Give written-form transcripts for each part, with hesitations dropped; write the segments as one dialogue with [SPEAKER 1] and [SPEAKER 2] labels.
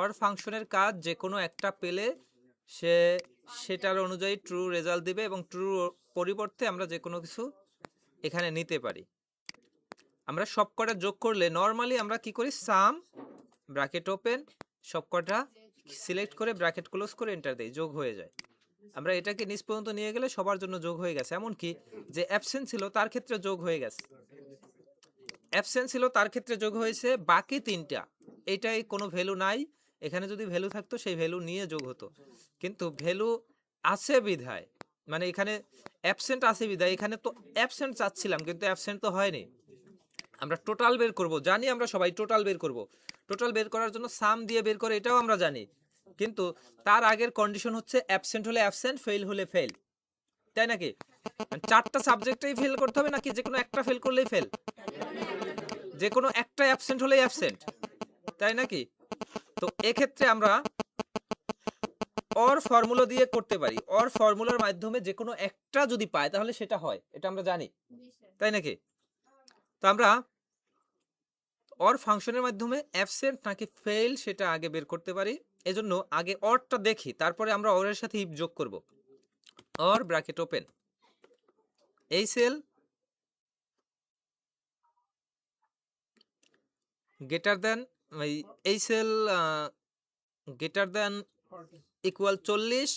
[SPEAKER 1] Or ফাংশনের কাজ যে কোনো একটা পেলে সে সেটার অনুযায়ী ট্রু রেজাল্ট দিবে এবং ট্রু পরিবর্তে আমরা যে কোনো কিছু এখানে নিতে পারি। আমরা সবকটা যোগ করলে নর্মালি আমরা কি করি, সাম ব্র্যাকেট ওপেন সবকটা সিলেক্ট করে ব্র্যাকেট ক্লোজ করে এন্টার দেই, যোগ হয়ে যায়। আমরা এটাকে নিচ পর্যন্ত নিয়ে গেলে সবার জন্য যোগ হয়ে গেছে, এমনকি যে অ্যাবসেন্ট ছিল তার ক্ষেত্রে যোগ হয়ে গেছে, অ্যাবসেন্ট ছিল তার ক্ষেত্রে যোগ হয়েছে। বাকি তিনটা এটাই কোনো ভ্যালু নাই, এখানে যদি ভ্যালু থাকতো সেই ভ্যালু নিয়ে যোগ হতো, কিন্তু ভ্যালু আছে বিধায়, মানে এখানে অ্যাবসেন্ট আছে বিধায় এখানে তো অ্যাবসেন্ট চাচ্ছিলাম কিন্তু অ্যাবসেন্ট তো হয়নি। আমরা টোটাল বের করব, জানি আমরা সবাই টোটাল বের করব, টোটাল বের করার জন্য সাম দিয়ে বের করে এটাও আমরা জানি, কিন্তু তার আগের কন্ডিশন হচ্ছে অ্যাবসেন্ট হলে অ্যাবসেন্ট, ফেল হলে ফেল, তাই নাকি? চারটা সাবজেক্টেই ফেল করতে হবে নাকি যে কোনো একটা ফেল করলেই ফেল? যে কোনো একটা অ্যাবসেন্ট হলেই অ্যাবসেন্ট, তাই নাকি? তো এক্ষেত্রে আমরা অর ফর্মুলা দিয়ে করতে পারি, অর ফর্মুলার মাধ্যমে যে কোনো একটা যদি পাই তাহলে সেটা হয়, এটা আমরা জানি, তাই নাকি? তো আমরা অর ফাংশনের মাধ্যমে অ্যাবসেন্ট নাকি ফেল সেটা আগে বের করতে পারি, এজন্য আগে অরটা দেখি, তারপরে আমরা অরের সাথে ইফ যোগ করব। অর ব্র্যাকেট ওপেন, এই সেল গ্রেটার দেন, এই sell greater than equal 40,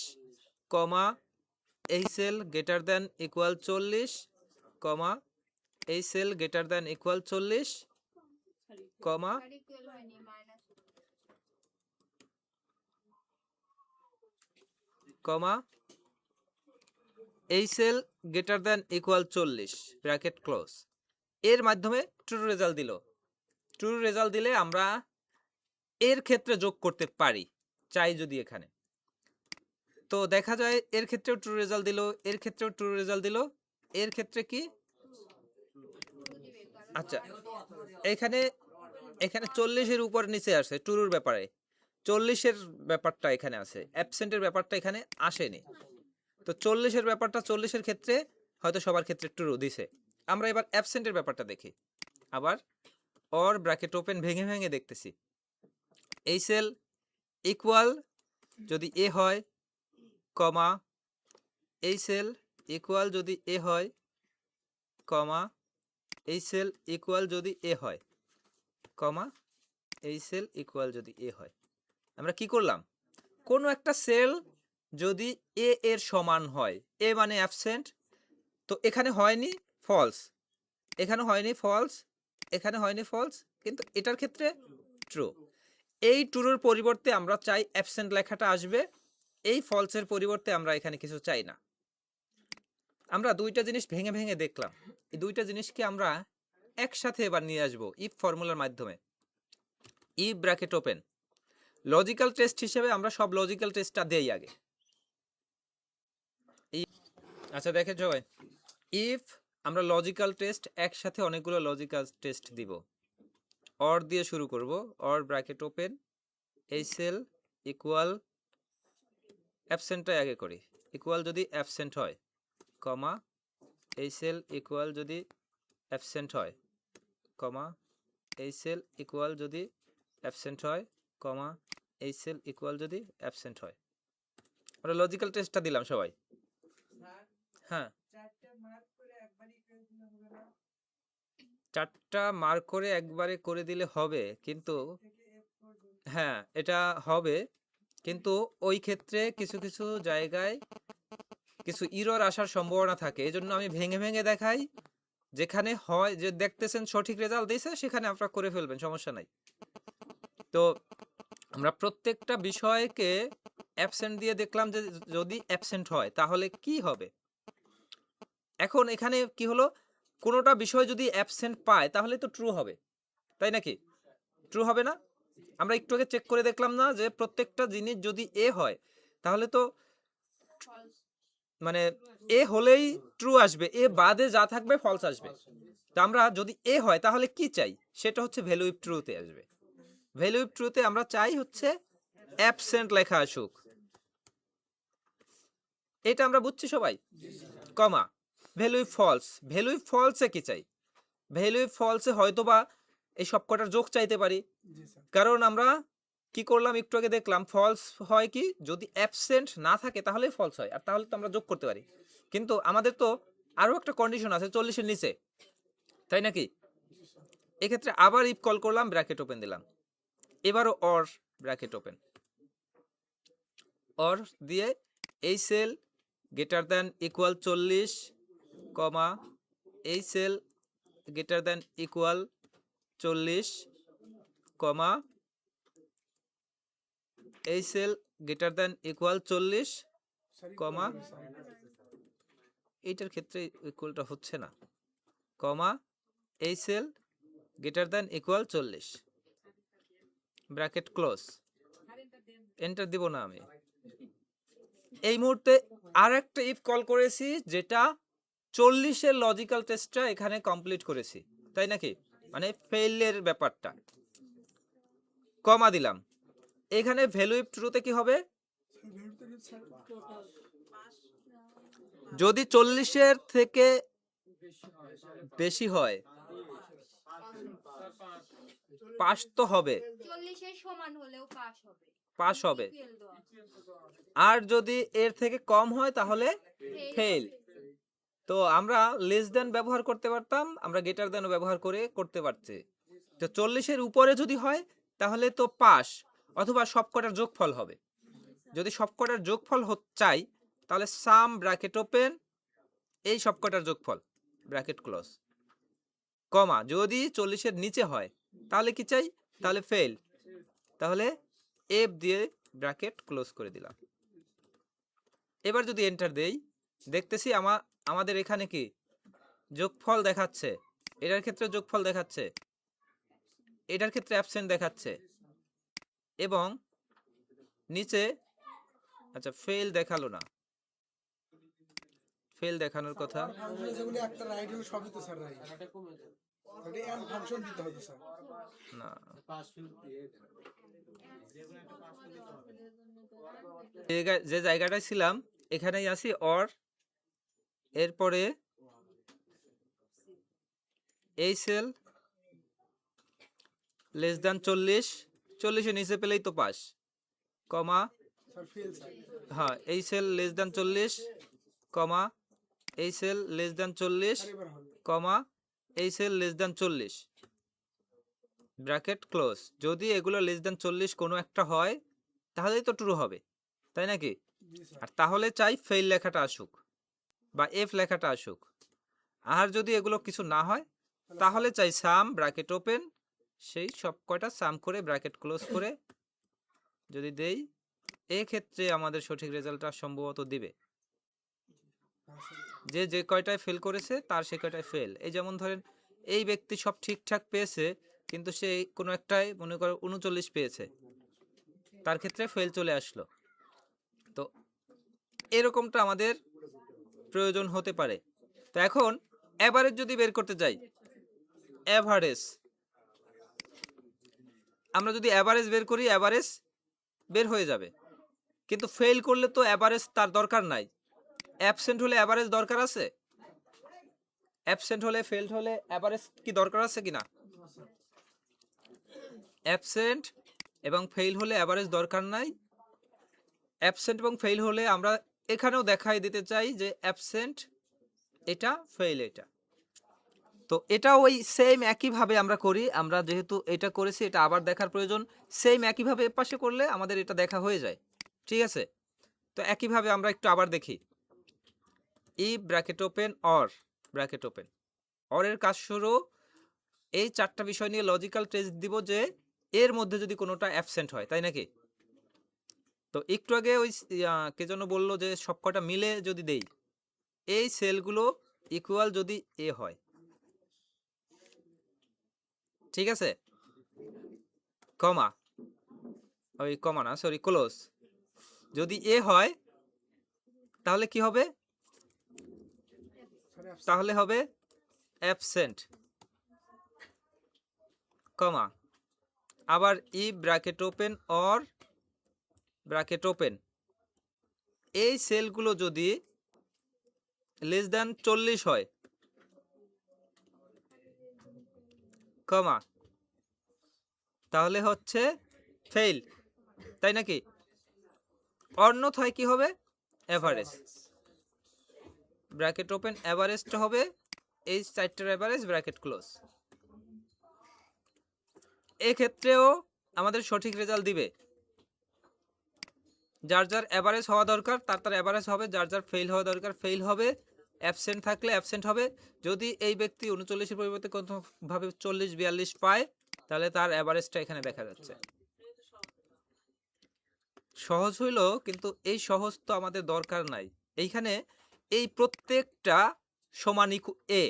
[SPEAKER 1] comma এই sell greater than equal 40, comma এই সেল গ্রেটার দেন ইকুয়াল 40, কমা কমা এই sell greater than equal 40 bracket close. এর মাধ্যমে ট্রু রেজাল্ট দিল। ট্রু রেজাল্ট দিলে আমরা এর ক্ষেত্রে যোগ করতে পারি চাই যদি এখানে, তো দেখা যায় এর ক্ষেত্রেও ট্রু রেজাল্ট দিল, এর ক্ষেত্রেও ট্রু রেজাল্ট দিল, এর ক্ষেত্রে কি, আচ্ছা এখানে এখানে 40-এর উপর নিচে আসে ট্রুর ব্যাপারে, 40-এর ব্যাপারটা এখানে আছে, অ্যাবসেন্টের ব্যাপারটা এখানে আসেনি। তো 40-এর ব্যাপারটা 40-এর ক্ষেত্রে হয়তো সবার ক্ষেত্রে ট্রু দিছে। আমরা এবার অ্যাবসেন্টের ব্যাপারটা দেখি, আবার অর ব্র্যাকেট ওপেন ভেঙে ভেঙে দেখতেছি। এই সেল ইকুয়াল যদি এ হয়, কমা এই সেল ইকুয়াল যদি এ হয়, কমা এই সেল ইকুয়াল যদি এ হয়, কমা এই সেল ইকুয়াল যদি এ হয়। আমরা কি করলাম, কোনো একটা সেল যদি এ এর সমান হয়, এ মানে অ্যাবসেন্ট, তো এখানে হয়নি ফলস, এখানে হয়নি ফলস, এখানে হয়নি ফলস, কিন্তু এটার ক্ষেত্রে ট্রু। এই ট্রুর পরিবর্তে আমরা চাই অ্যাবসেন্ট লেখাটা আসবে, এই ফলসের পরিবর্তে আমরা এখানে কিছু চাই না। আমরা দুইটা জিনিস ভেঙে ভেঙে দেখলাম, এই দুইটা জিনিসকে আমরা একসাথে এবার নিয়ে আসবো ইফ ফর্মুলার মাধ্যমে। If bracket open, logical test হিসেবে আমরা সব লজিক্যাল টেস্টটা দেই আগে। আচ্ছা দেখেন সবাই, ইফ আমরা লজিক্যাল টেস্ট একসাথে অনেকগুলো লজিক্যাল টেস্ট দিব। অর দিয়ে শুরু করব, অর ব্র্যাকেট ওপেন এই সেল ইকুয়াল, অ্যাবসেন্টটা আগে করি, ইকুয়াল যদি অ্যাবসেন্ট হয়, কমা এই সেল ইকুয়াল যদি অ্যাবসেন্ট হয়, কমা এই সেল ইকুয়াল যদি অ্যাবসেন্ট হয়, কমা এই সেল ইকুয়াল যদি অ্যাবসেন্ট হয়। আমরা লজিক্যাল টেস্টটা দিলাম সবাই। হ্যাঁ, চারটা মার্ক করে একবারে করে দিলে হবে, কিন্তু হ্যাঁ এটা হবে, কিন্তু ওই ক্ষেত্রে কিছু কিছু জায়গায় কিছু ইরর আসার সম্ভাবনা থাকে, এজন্য আমি ভেঙে ভেঙে দেখাই, যেখানে হয় যে দেখতেছেন সঠিক রেজাল্ট দিয়েছে সেখানে আপনারা করে ফেলবেন, সমস্যা নাই। তো আমরা প্রত্যেকটা বিষয়কে অ্যাবসেন্ট দিয়ে দেখলাম যে যদি অ্যাবসেন্ট হয় তাহলে কি হবে। এখন এখানে কি হলো, কোনোটা বিষয় যদি অ্যাবসেন্ট পায় তাহলে তো ট্রু হবে, তাই নাকি? ট্রু হবে না? আমরা একটু আগে চেক করে দেখলাম না যে প্রত্যেকটা জিনিস যদি এ হয় তাহলে তো মানে এ হলেই ট্রু আসবে, এ বাদে যা থাকবে ফলস আসবে। তো আমরা যদি এ হয় তাহলে কি চাই, সেটা হচ্ছে ভ্যালু ইফ ট্রুতে আসবে। ভ্যালু ইফ ট্রুতে আমরা চাই হচ্ছে অ্যাবসেন্ট লেখা আসুক, এটা আমরা বুঝছি সবাই, comma value if false, value if ফলসে কি চাই, ভ্যালু ইফ ফলসে হয়তোবা এই সবকটার যোগ চাইতে পারি, কারণ আমরা কি করলাম একটু আগে দেখলাম ফলস হয় কি, যদি অ্যাবসেন্ট না থাকে তাহলেই ফলস হয়, আর তাহলে তো আমরা যোগ করতে পারি। কিন্তু আমাদের তো আরও একটা কন্ডিশন আছে 40-এর নিচে, তাই নাকি? এক্ষেত্রে আবার ইফ কল করলাম, ব্র্যাকেট ওপেন দিলাম, এবারও অর ব্র্যাকেট ওপেন, অর দিয়ে এই sell greater than equal 40, comma এই sell greater than equal 40, comma এই সেল গ্রেটার দ্যান ইকুয়াল 40, কমা এইটার ক্ষেত্রে ইকুয়ালটা হচ্ছে না, কমা এই sell greater than equal 40, bracket close, enter দিব না আমি। এই মুহূর্তে আর একটা ইফ কল করেছি, যেটা 40-এর লজিক্যাল টেস্টটা এখানে কমপ্লিট করেছি, তাই নাকি? মানে ফেইলের ব্যাপারটা, কমা দিলাম। এখানে ভ্যালু ইফ ট্রুতে কি হবে, যদি 40-এর থেকে বেশি হয় পাস তো হবে,
[SPEAKER 2] 40-এর সমান হলেও
[SPEAKER 1] পাস হবে, আর যদি এর থেকে কম হয় তাহলে ফেল। তো আমরা লেস দেন ব্যবহার করতে পারতাম, আমরা গ্রেটার দেনও ব্যবহার করে করতে পারছি। তো 40-এর উপরে যদি হয় তাহলে তো পাস, অথবা সবকটার যোগফল হবে। যদি সবকটার যোগফল চাই তাহলে সাম ব্র্যাকেট ওপেন, এই সবকটার যোগফল ব্র্যাকেট ক্লোজ, কমা যদি 40-এর নিচে হয় তাহলে কি চাই, তাহলে ফেল, তাহলে এফ দিয়ে ব্র্যাকেট ক্লোজ করে দিলাম। এবার যদি এন্টার দেই, দেখতেছি আমাদের এখানে কি যোগফল দেখাচ্ছে, এটার ক্ষেত্রে যোগফল দেখাচ্ছে, এটার ক্ষেত্রে অ্যাবসেন্ট দেখাচ্ছে, এবং নিচে আচ্ছা ফেল দেখালো না, ফেল দেখানোর কথা না। যে জায়গাটায় ছিলাম এখানেই আসি, অর এরপরে এই সেল লেস দ্যান 40, 40-এর নিচে পেলেই তো পাস, কমা হ্যাঁ এই সেল লেস দ্যান 40, কমা এই সেল লেস দ্যান 40, কমা এই cell less than 40, bracket close. যদি এগুলো লেস দ্যান 40 কোনো একটা হয় তাহলেই তো ট্রু হবে, তাই নাকি? আর তাহলে চাই ফেল লেখাটা আসুক বা এফ লেখাটা আসুক। আর যদি এগুলো কিছু না হয় তাহলে চাই সাম ব্র্যাকেট ওপেন, সেই সব কয়টা সাম করে ব্র্যাকেট ক্লোজ করে যদি দেই, এক্ষেত্রে আমাদের সঠিক রেজাল্টটা সম্ভবত দিবে। যে কয়টায় ফেল করেছে তার সে কয়টায় ফেল। এই যেমন ধরেন এই ব্যক্তি সব ঠিকঠাক পেয়েছে, কিন্তু সে কোনো একটাই মনে করো 39 পেয়েছে, তার ক্ষেত্রে ফেল চলে আসলো। তো এরকমটা আমাদের প্রয়োজন হতে পারে। তো এখন অ্যাভারেজ যদি বের করতে যাই, অ্যাভারেজ আমরা যদি অ্যাভারেজ বের করি, অ্যাভারেজ বের হয়ে যাবে, কিন্তু ফেল করলে তো অ্যাভারেজ তার দরকার নাই। অ্যাবসেন্ট হলে অ্যাভারেজ দরকার আছে, অ্যাবসেন্ট হলে ফেলড হলে অ্যাভারেজ কি দরকার আছে কিনা? অ্যাবসেন্ট এবং ফেল হলে অ্যাভারেজ দরকার নাই। অ্যাবসেন্ট এবং ফেল হলে আমরা এখানেও দেখাই দিতে চাই যে অ্যাবসেন্ট এটা, ফেল এটা। তো এটা ওই সেম একইভাবে আমরা করি, আমরা যেহেতু এটা করেছি এটা আবার দেখার প্রয়োজন, সেম একইভাবে পাশে করলে আমাদের এটা দেখা হয়ে যায়, ঠিক আছে? তো একইভাবে আমরা একটু আবার দেখি, if bracket open or bracket open, অরের কাজ শুরু, এই চারটা বিষয় নিয়ে লজিক্যাল টেস্ট দিব যে এর মধ্যে যদি কোনোটা অ্যাবসেন্ট হয়, তাই নাকি? তো একটু আগে ওই কে যেন বললো যে সবকটা মিলে যদি দেই, এই সেলগুলো ইকুয়াল যদি এ হয়, ঠিক আছে, কমা ওই কমা না সরি ক্লোজ, যদি এ হয় তাহলে কি হবে, তাহলে হবে অ্যাবসেন্ট, কমা আবার ই bracket open or bracket open, এই সেলগুলো যদি লেস দ্যান 40 হয়, কমা তাহলে হচ্ছে ফেল, তাই নাকি? অন্যথায় কি হবে? এভারেজ, ব্র্যাকেট ওপেন, এভারেজটা হবে এই চারটার এভারেজ, ব্র্যাকেট ক্লোজ। এক্ষেত্রেও আমাদের সঠিক রেজাল্ট দিবে। যার যার অ্যাভারেজ হওয়া দরকার তার তার অ্যাভারেজ হবে, যার যার ফেল হওয়া দরকার ফেল হবে, অ্যাবসেন্ট থাকলে অ্যাবসেন্ট হবে। যদি এই ব্যক্তি 39-এর পরিবর্তে কোনোভাবে 40-42 পায় তাহলে তার অ্যাভারেজটা এখানে দেখা যাচ্ছে। সহজ হইল, কিন্তু এই সহজ তো আমাদের দরকার নাই। এইখানে এই প্রত্যেকটা সমান এ,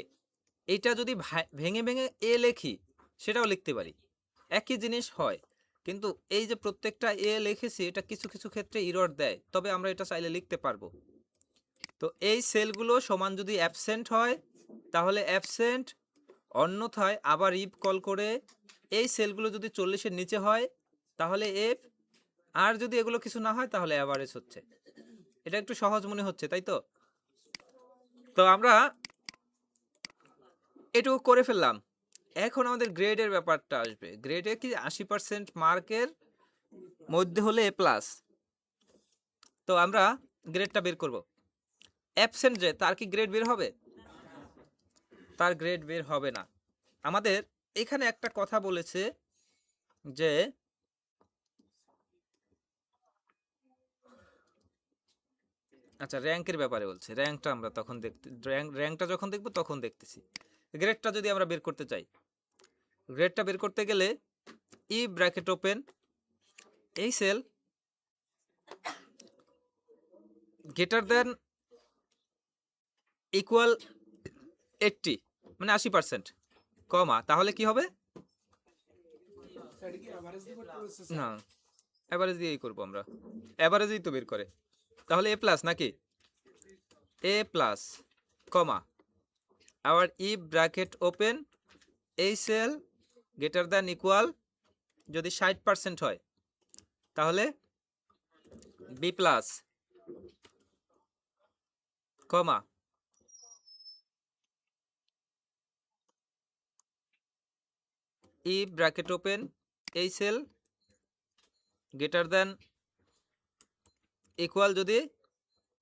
[SPEAKER 1] এইটা যদি ভেঙে ভেঙে এ লেখি সেটাও লিখতে পারি, একই জিনিস হয়। কিন্তু এই যে প্রত্যেকটা এ লিখেছি এটা কিছু কিছু ক্ষেত্রে ইরর দেয়, তবে আমরা এটা চাইলে লিখতে পারবো। তো এই সেলগুলো সমান যদি অ্যাবসেন্ট হয় তাহলে অ্যাবসেন্ট, অন্যথায় আবার ইফ কল করে এই সেলগুলো যদি 40-এর নিচে হয় তাহলে এফ, আর যদি এগুলো কিছু না হয় তাহলে অ্যাভারেজ হচ্ছে। এটা একটু সহজ মনে হচ্ছে, তাই তো? তো আমরা এটুকু করে ফেললাম। এখন আমাদের গ্রেডের ব্যাপারটা আসবে। গ্রেডে কি 80% মার্কের মধ্যে হলে এ প্লাস। তো আমরা গ্রেডটা বের করব। অ্যাবসেন্ট যে, তার কি গ্রেড বের হবে? তার গ্রেড বের হবে না। আমাদের এখানে একটা কথা বলেছে যে আচ্ছা, র্যাঙ্কের ব্যাপারে বলছে। র্যাঙ্কটা আমরা তখন র্যাঙ্কটা যখন দেখব তখন দেখতেছি। গ্রেডটা যদি আমরা বের করতে চাই, গ্রেডটা বের করতে গেলে ই ব্র্যাকেট ওপেন, এই সেল গ্রেটার দেন ইকুয়াল 80 মানে 80%, কমা, তাহলে কি হবে? না, অ্যাভারেজ দিয়েই করবো আমরা, অ্যাভারেজই তো বের করে। তাহলে এ প্লাস নাকি? এ প্লাস, কমা, আবার ই ব্র্যাকেট ওপেন, এই সেল গ্রেটার দ্যান ইকুয়াল যদি 60% হয় তাহলে বি প্লাস, কমা, ই ব্র্যাকেট ওপেন, এই সেল গ্রেটার দ্যান ইকুয়াল যদি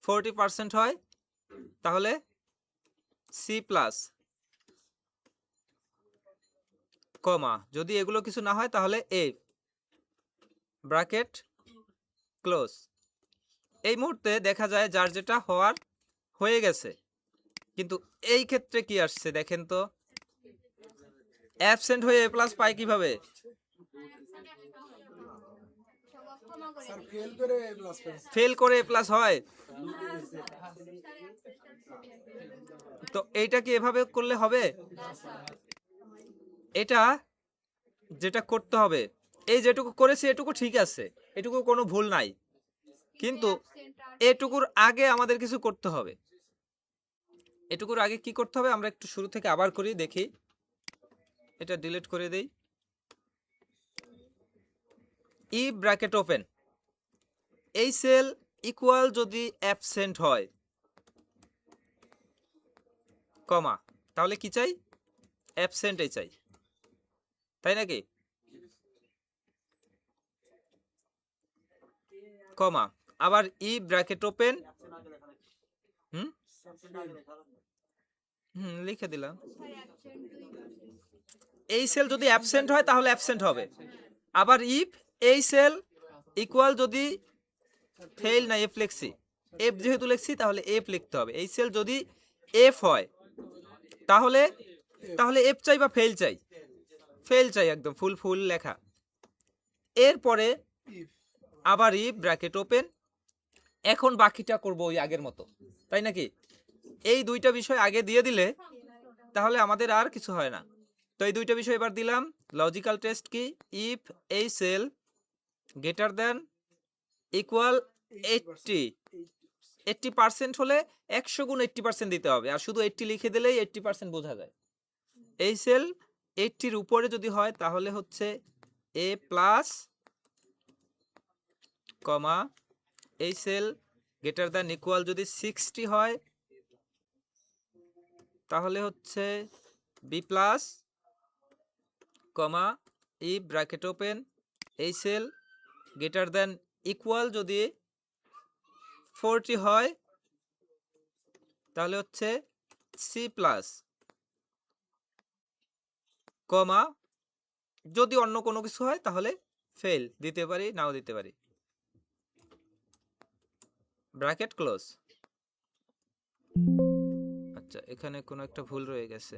[SPEAKER 1] 40% হয় তাহলে সি প্লাস, কমা, যদি এগুলো কিছু না হয় তাহলে এ ব্র্যাকেট ক্লোজ। এই মুহূর্তে দেখা যায় যার যেটা হওয়ার হয়ে গেছে, কিন্তু এই ক্ষেত্রে কি আসছে দেখেন তো, অ্যাবসেন্ট হয়ে এ প্লাস পায় কিভাবে? ফেল করে এ প্লাস হয়। তো এইটা কি এভাবে করলে হবে? এটা যেটা করতে হবে, এই যেটুকু করেছি এটুকু ঠিক আছে, এটুকু কোনো ভুল নাই, কিন্তু এটুকুর আগে আমাদের কিছু করতে হবে। এটুকুর আগে কি করতে হবে আমরা একটু শুরু থেকে আবার করি, দেখি। এটা ডিলিট করে দেই। ই ব্র্যাকেট ওপেন, এই সেল ইকুয়াল যদি অ্যাবসেন্ট হয়, কমা, তাহলে কি চাই? অ্যাবসেন্টই চাই, তাই নাকি? কমা, আবার ই ব্র্যাকেট ওপেন, হুম হুম লিখে দিলাম। এই সেল যদি অ্যাবসেন্ট হয় তাহলে অ্যাবসেন্ট হবে। আবার ইফ এই সেল ইকুয়াল যদি ফেল না এফ লিখছি, এফ যেহেতু লিখছি তাহলে এফ লিখতে হবে। এই সেল যদি এফ হয় তাহলে তাহলে এফ চাই বা ফেল চাই? ফেল চাই, একদম ফুল ফুল লেখা। এরপরে আবার ইফ ব্র্যাকেট ওপেন, এখন বাকিটা করব ওই আগের মতো, তাই নাকি? এই দুইটা বিষয় আগে দিয়ে দিলে তাহলে আমাদের আর কিছু হয় না। তো এই দুইটা বিষয় এবার দিলাম। লজিক্যাল টেস্ট কি? ইফ এই সেল গ্রেটার দেন ইকুয়াল 80% হলে 100 গুণ 80% দিতে হবে, আর শুধু 80 লিখে দিলেই 80% বোঝা যায়। এই সেল 80-র উপরে যদি হয় তাহলে হচ্ছে এ প্লাস, কমা, এই সেল গ্রেটার দ্যান ইকুয়াল যদি 60 হয় তাহলে হচ্ছে বি প্লাস, কমা, ই ব্র্যাকেট ওপেন, এই সেল গ্রেটার দেন ইকুয়াল যদি 40 হয় তাহলে হচ্ছে সি প্লাস, কমা যদি অন্য কোনো কিছু হয় তাহলে ফেল দিতে পারি, নাও দিতে পারি, ব্র্যাকেট ক্লোজ। আচ্ছা, এখানে কোনো একটা ভুল রয়ে গেছে।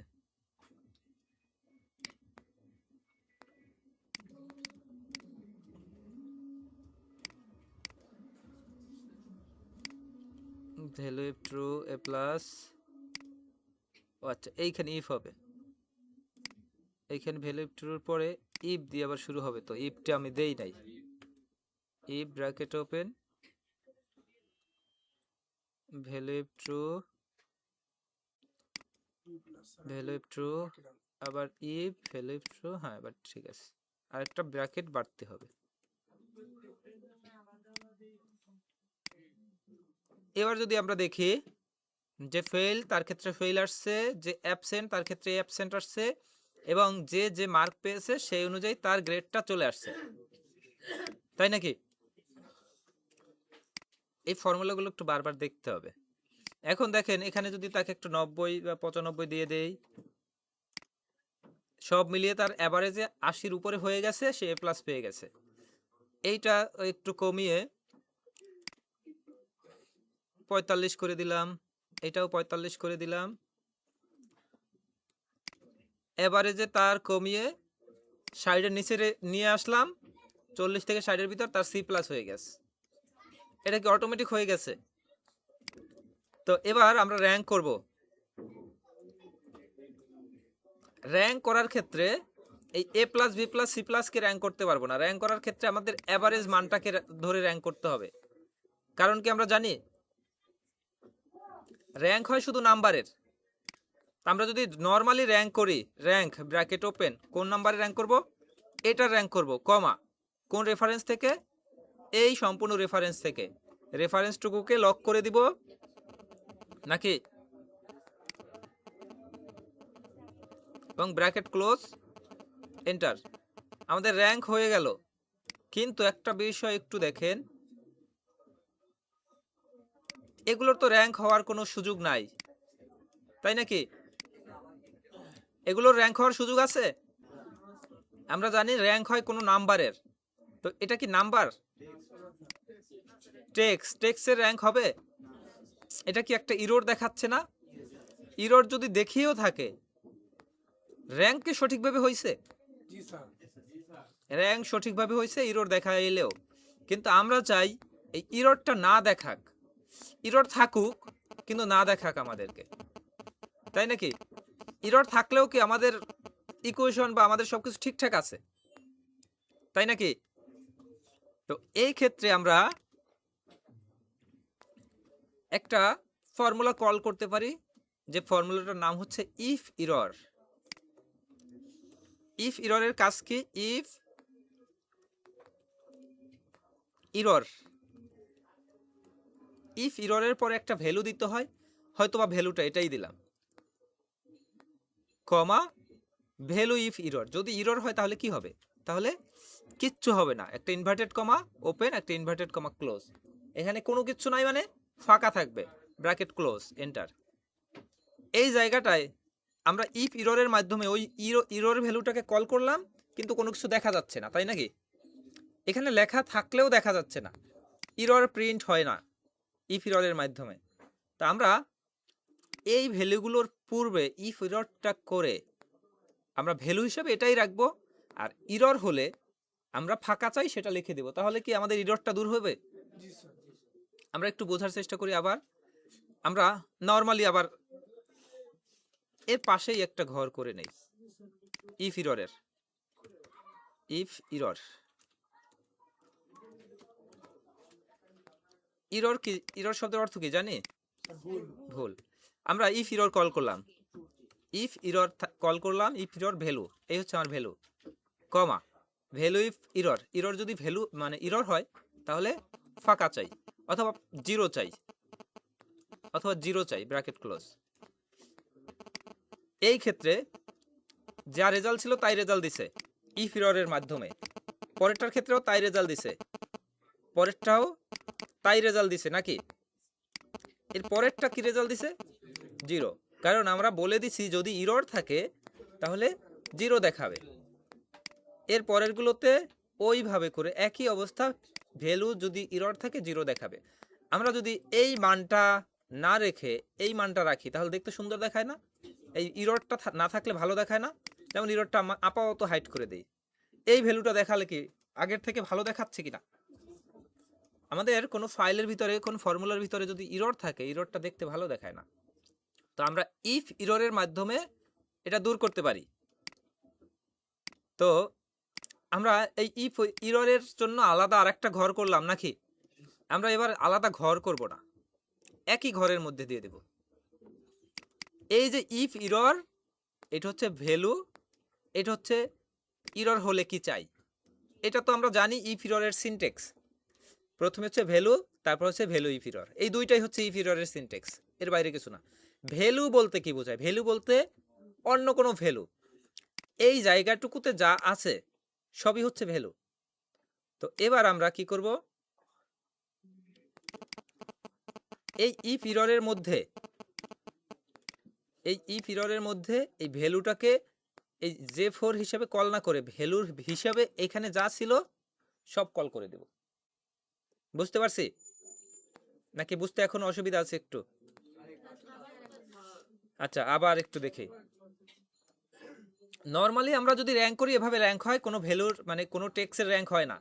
[SPEAKER 1] Value if true A plus, আচ্ছা এইখানে ইফ হবে, এইখানে ভ্যালু ইফ ট্রুর পরে ইফ দিয়ে আবার শুরু হবে, তো ইফটা আমি দেই নাই। If bracket open value if true, value if true, আবার ইফ ভ্যালু ইফ ট্রু, হ্যাঁ এবার ঠিক আছে, আর একটা ব্র্যাকেট বাড়তে হবে। এবার যদি আমরা দেখি যে ফেল তার ক্ষেত্রে ফেল আসছে, যে অ্যাবসেন্ট তার ক্ষেত্রে অ্যাবসেন্ট আসছে, এবং যে যে মার্ক পেয়েছে সেই অনুযায়ী তার গ্রেডটা চলে আসছে, তাই নাকি? এই ফর্মুলাগুলো একটু বারবার দেখতে হবে। এখন দেখেন এখানে যদি তাকে একটু 90 বা 95 দিয়ে দেই, সব মিলিয়ে তার অ্যাভারেজে 80-র উপরে হয়ে গেছে, সে এ প্লাস পেয়ে গেছে। এইটা একটু কমিয়ে 45 করে দিলাম, এটাও 45 করে দিলাম, এভারেজে তার কমিয়ে 60-এর নিচে নিয়ে আসলাম, 40 থেকে 60-এর ভিতর তার সি প্লাস হয়ে গেছে। এটা কি অটোমেটিক হয়ে গেছে? তো এবার আমরা র্যাঙ্ক করব। র্যাঙ্ক করার ক্ষেত্রে এই A plus B plus C প্লাসকে র্যাঙ্ক করতে পারবো না। র্যাঙ্ক করার ক্ষেত্রে আমাদের অ্যাভারেজ মানটাকে ধরে র্যাঙ্ক করতে হবে। কারণ কি আমরা জানি র্যাঙ্ক হয় শুধু নাম্বারের। আমরা যদি নর্মালি র্যাঙ্ক করি, র্যাঙ্ক ব্র্যাকেট ওপেন, কোন নাম্বারে র্যাঙ্ক করব? এটার র্যাঙ্ক করব, কমা কোন রেফারেন্স থেকে? এই সম্পূর্ণ রেফারেন্স থেকে। রেফারেন্সটুকুকে লক করে দিব নাকি, এবং ব্র্যাকেট ক্লোজ, এন্টার। আমাদের র্যাঙ্ক হয়ে গেল। কিন্তু একটা বিষয় একটু দেখেন, এগুলোর তো র্যাঙ্ক হওয়ার কোনো সুযোগ নাই, তাই নাকি? এগুলোর র্যাঙ্ক হওয়ার সুযোগ আছে? আমরা জানি র্যাঙ্ক হয় কোনো নাম্বারের, তো এটা কি নাম্বার? টেক্সটের র্যাঙ্ক হবে? এটা কি একটা ইরর দেখাচ্ছে না? ইরর যদি দেখিয়েও থাকে, র্যাঙ্ক কি সঠিকভাবে হয়েছে? র্যাঙ্ক সঠিকভাবে হয়েছে ইরর দেখা এলেও, কিন্তু আমরা চাই এই ইররটা না দেখাক, ইরর থাকুক কিন্তু না দেখাক আমাদেরকে, তাই নাকি? ইরর থাকলেও কি আমাদের ইকুয়েশন বা আমাদের সবকিছু ঠিকঠাক আছে, তাই নাকি? তো এই ক্ষেত্রে আমরা একটা ফর্মুলা কল করতে পারি, যে ফর্মুলাটার নাম হচ্ছে ইফ ইরর। ইফ ইররের কাজ কি? ইফ ইরর, ইফ ইররের পরে একটা ভ্যালু দিতে হয়, হয়তো বা ভ্যালুটা এটাই দিলাম, কমা ভ্যালু ইফ ইরর। যদি ইরর হয় তাহলে কি হবে? তাহলে কিচ্ছু হবে না, একটা ইনভার্টেড কমা ওপেন, একটা ইনভার্টেড কমা ক্লোজ, এখানে কোনো কিছু নাই, মানে ফাঁকা থাকবে, ব্র্যাকেট ক্লোজ, এন্টার। এই জায়গাটায় আমরা ইফ ইররের মাধ্যমে ওই ইরর ভ্যালুটাকে কল করলাম, কিন্তু কোনো কিছু দেখা যাচ্ছে না, তাই নাকি? এখানে লেখা থাকলেও দেখা যাচ্ছে না, ইরর প্রিন্ট হয় না ইফ ইররের মাধ্যমে। তা আমরা এই ভ্যালুগুলোর পূর্বে ইফ ইররটা করে আমরা ভ্যালু হিসেবে এটাই রাখবো, আর ইরর হলে আমরা ফাঁকা চাই সেটা লিখে দেব। তাহলে কি আমাদের ইররটা দূর হবে? আমরা একটু বোঝার চেষ্টা করি। আবার আমরা নর্মালি আবার এর পাশেই একটা ঘর করে নেই ইফ ইররের। ইফ ইরর, ইরর কি? ইরর শব্দের অর্থ কি জানি? ভুল। আমরা ইফ ইরর কল করলাম, ইফ ইরর কল করলাম, ইফ ইরর ভ্যালু, এই হচ্ছে আমার value, comma value if error. Error যদি ভ্যালু মানে ইরর হয় তাহলে ফাঁকা চাই, অথবা জিরো চাই, অথবা জিরো চাই, ব্র্যাকেট ক্লোজ। এই ক্ষেত্রে যা রেজাল্ট ছিল তাই রেজাল্ট দিছে ইফ ইররের মাধ্যমে, পরেরটার ক্ষেত্রেও তাই রেজাল্ট দিছে, পরেরটাও তাই রেজাল্ট দিছে নাকি? এর পরেরটা কি রেজাল্ট দিছে? 0, কারণ আমরা বলে দিছি যদি ইরর থাকে তাহলে 0 দেখাবে। এর পরেরগুলোতে ওইভাবে করে একই অবস্থা, ভ্যালু যদি ইরর থাকে 0 দেখাবে। আমরা যদি এই মানটা না রেখে এই মানটা রাখি তাহলে দেখতে সুন্দর দেখায় না? এই ইররটা না থাকলে ভালো দেখায় না? যেমন ইররটা আপাতত হাইড করে দেই, এই ভ্যালুটা দেখালে কি আগের থেকে ভালো দেখাচ্ছে কিনা? আমাদের কোনো ফাইলের ভিতরে কোন ফর্মুলার ভিতরে যদি ইরর থাকে ইররটা দেখতে ভালো দেখায় না। তো আমরা ইফ ইররের মাধ্যমে এটা দূর করতে পারি। তো আমরা এই ইফ ইররের জন্য আলাদা আরেকটা ঘর করলাম নাকি? আমরা এবার আলাদা ঘর করব না, একই ঘরের মধ্যে দিয়ে দেব। এই যে ইফ ইরর, এটা হচ্ছে ভ্যালু, এটা হচ্ছে ইরর হলে কি চাই। এটা তো আমরা জানি ইফ ইররের সিনট্যাক্স। প্রথমে হচ্ছে ভ্যালু, তারপর হচ্ছে ভ্যালু ইফ ইরর, এই দুইটাই হচ্ছে ইফ ইররের সিনট্যাক্স, এর বাইরে কিছু না। ভ্যালু বলতে কি বোঝায়? ভ্যালু বলতে অন্য কোনো ভ্যালু, এই জায়গাটুকুতে যা আছে সবই হচ্ছে ভ্যালু। তো এবার আমরা কি করব, এই ইফ ইররের মধ্যে এই ভ্যালুটাকে এই J4 হিসেবে কল না করে ভ্যালুর হিসাবে এখানে যা ছিল সব কল করে দেব। বুঝতে পারছি নাকি বুঝতে এখন অসুবিধা আছে একটু? আচ্ছা, আবার একটু দেখি। নরমালি আমরা যদি র্যাঙ্ক করি এভাবে র্যাঙ্ক হয়, কোনো ভ্যালুর মানে কোনো টেক্সের র্যাঙ্ক হয় না।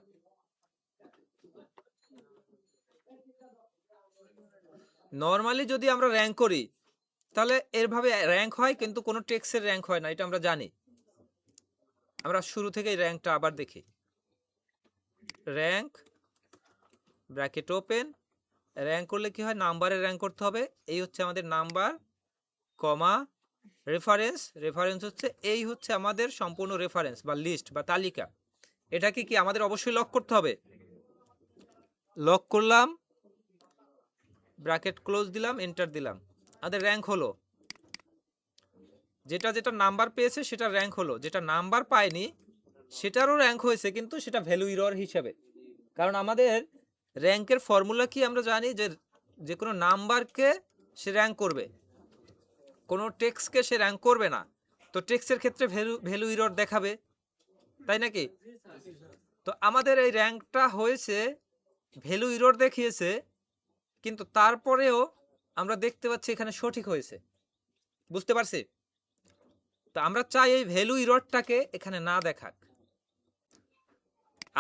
[SPEAKER 1] নরমালি যদি আমরা র্যাঙ্ক করি তাহলে এরভাবে র্যাঙ্ক হয়, কিন্তু কোনো টেক্সের র্যাঙ্ক হয় না, এটা আমরা জানি। আমরা শুরু থেকেই র্যাঙ্কটা আবার দেখি। র্যাঙ্ক ব্র্যাকেট ওপেন, র্যাঙ্ক করলে কি হয়? নাম্বারের র্যাঙ্ক করতে হবে। এই হচ্ছে আমাদের নাম্বার, কমা রেফারেন্স, রেফারেন্স হচ্ছে এই হচ্ছে আমাদের সম্পূর্ণ রেফারেন্স বা লিস্ট বা তালিকা। এটাকে কি আমাদের অবশ্যই লক করতে হবে? লক করলাম, ব্র্যাকেট ক্লোজ দিলাম, এন্টার দিলাম, আমাদের র্যাঙ্ক হলো। যেটা যেটা নাম্বার পেয়েছে সেটা র্যাঙ্ক হলো, যেটা নাম্বার পায়নি সেটারও র্যাঙ্ক হয়েছে, কিন্তু সেটা ভ্যালু ইরর হিসাবে। কারণ আমাদের র্যাঙ্কের ফর্মুলা কি আমরা জানি, যে যে কোনো নাম্বারকে সে র্যাঙ্ক করবে, কোনো টেক্সটকে সে র্যাঙ্ক করবে না। তো টেক্সটের ক্ষেত্রে ভ্যালু ইরর দেখাবে, তাই নাকি? তো আমাদের এই র্যাঙ্কটা হয়েছে ভ্যালু ইরর দেখিয়েছে, কিন্তু তারপরেও আমরা দেখতে পাচ্ছি এখানে সঠিক হয়েছে। বুঝতে পারছি? তো আমরা চাই এই ভ্যালু ইররটাকে এখানে না দেখাক।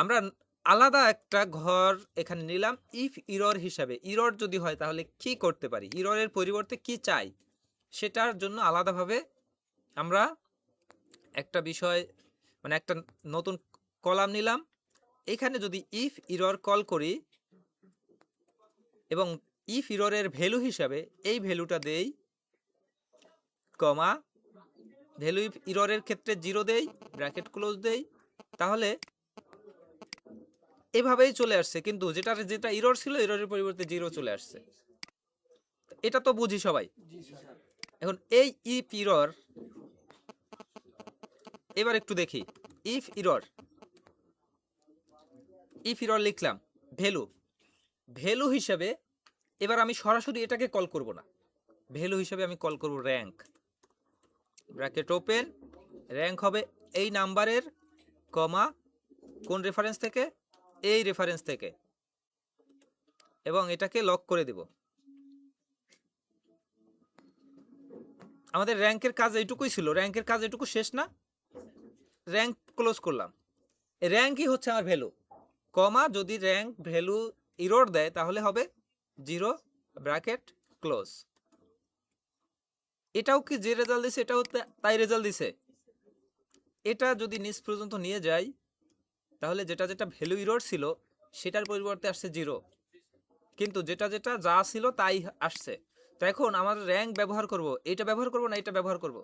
[SPEAKER 1] আমরা আলাদা একটা ঘর এখানে নিলাম ইফ ইরর হিসাবে। ইরর যদি হয় তাহলে কি করতে পারি, ইররের পরিবর্তে কি চাই, সেটার জন্য আলাদাভাবে আমরা একটা বিষয় মানে একটা নতুন কলাম নিলাম। এখানে যদি ইফ ইরর কল করি এবং ইফ ইররের ভ্যালু হিসাবে এই ভ্যালুটা দেই, কমা ভ্যালু ইফ ইররের ক্ষেত্রে 0 দেই, ব্র্যাকেট ক্লোজ দেই, তাহলে এভাবেই চলে আসছে। কিন্তু যেটা যেটা ইরর ছিল ইররের পরিবর্তে 0 চলে আসছে। এটা তো বুঝি সবাই। এখন এই ইফ ইরর এবার একটু দেখি। ইফ ইরর লিখলাম, ভ্যালু, ভ্যালু হিসাবে এবার আমি সরাসরি এটাকে কল করব না, ভ্যালু হিসাবে আমি কল করব র্যাঙ্ক, ব্র্যাকেট ওপেন, র্যাঙ্ক হবে এই নাম্বারের, কমা কোন রেফারেন্স থেকে? এই রেফারেন্স থেকে, এবং এটাকে লক করে দেব। আমাদের র্যাঙ্কের কাজ এইটুকুই ছিল, র্যাঙ্কের কাজ এইটুকু শেষ না? র্যাঙ্ক ক্লোজ করলাম, র্যাঙ্কই হচ্ছে আমার ভ্যালু, কমা যদি র্যাঙ্ক ভ্যালু ইরর দেয় তাহলে হবে 0, ব্র্যাকেট ক্লোজ। এটাও কি যে রেজাল্ট দিছে এটাও তাই রেজাল্ট দিছে। এটা যদি নিচ পর্যন্ত নিয়ে যাই তাহলে যেটা যেটা ভ্যালু ইরর ছিল সেটার পরিবর্তে আসছে 0, কিন্তু যেটা যেটা যা ছিল তাই আসছে। তো এখন আমার র্যাঙ্ক ব্যবহার করব, এইটা ব্যবহার করব না এইটা ব্যবহার করব?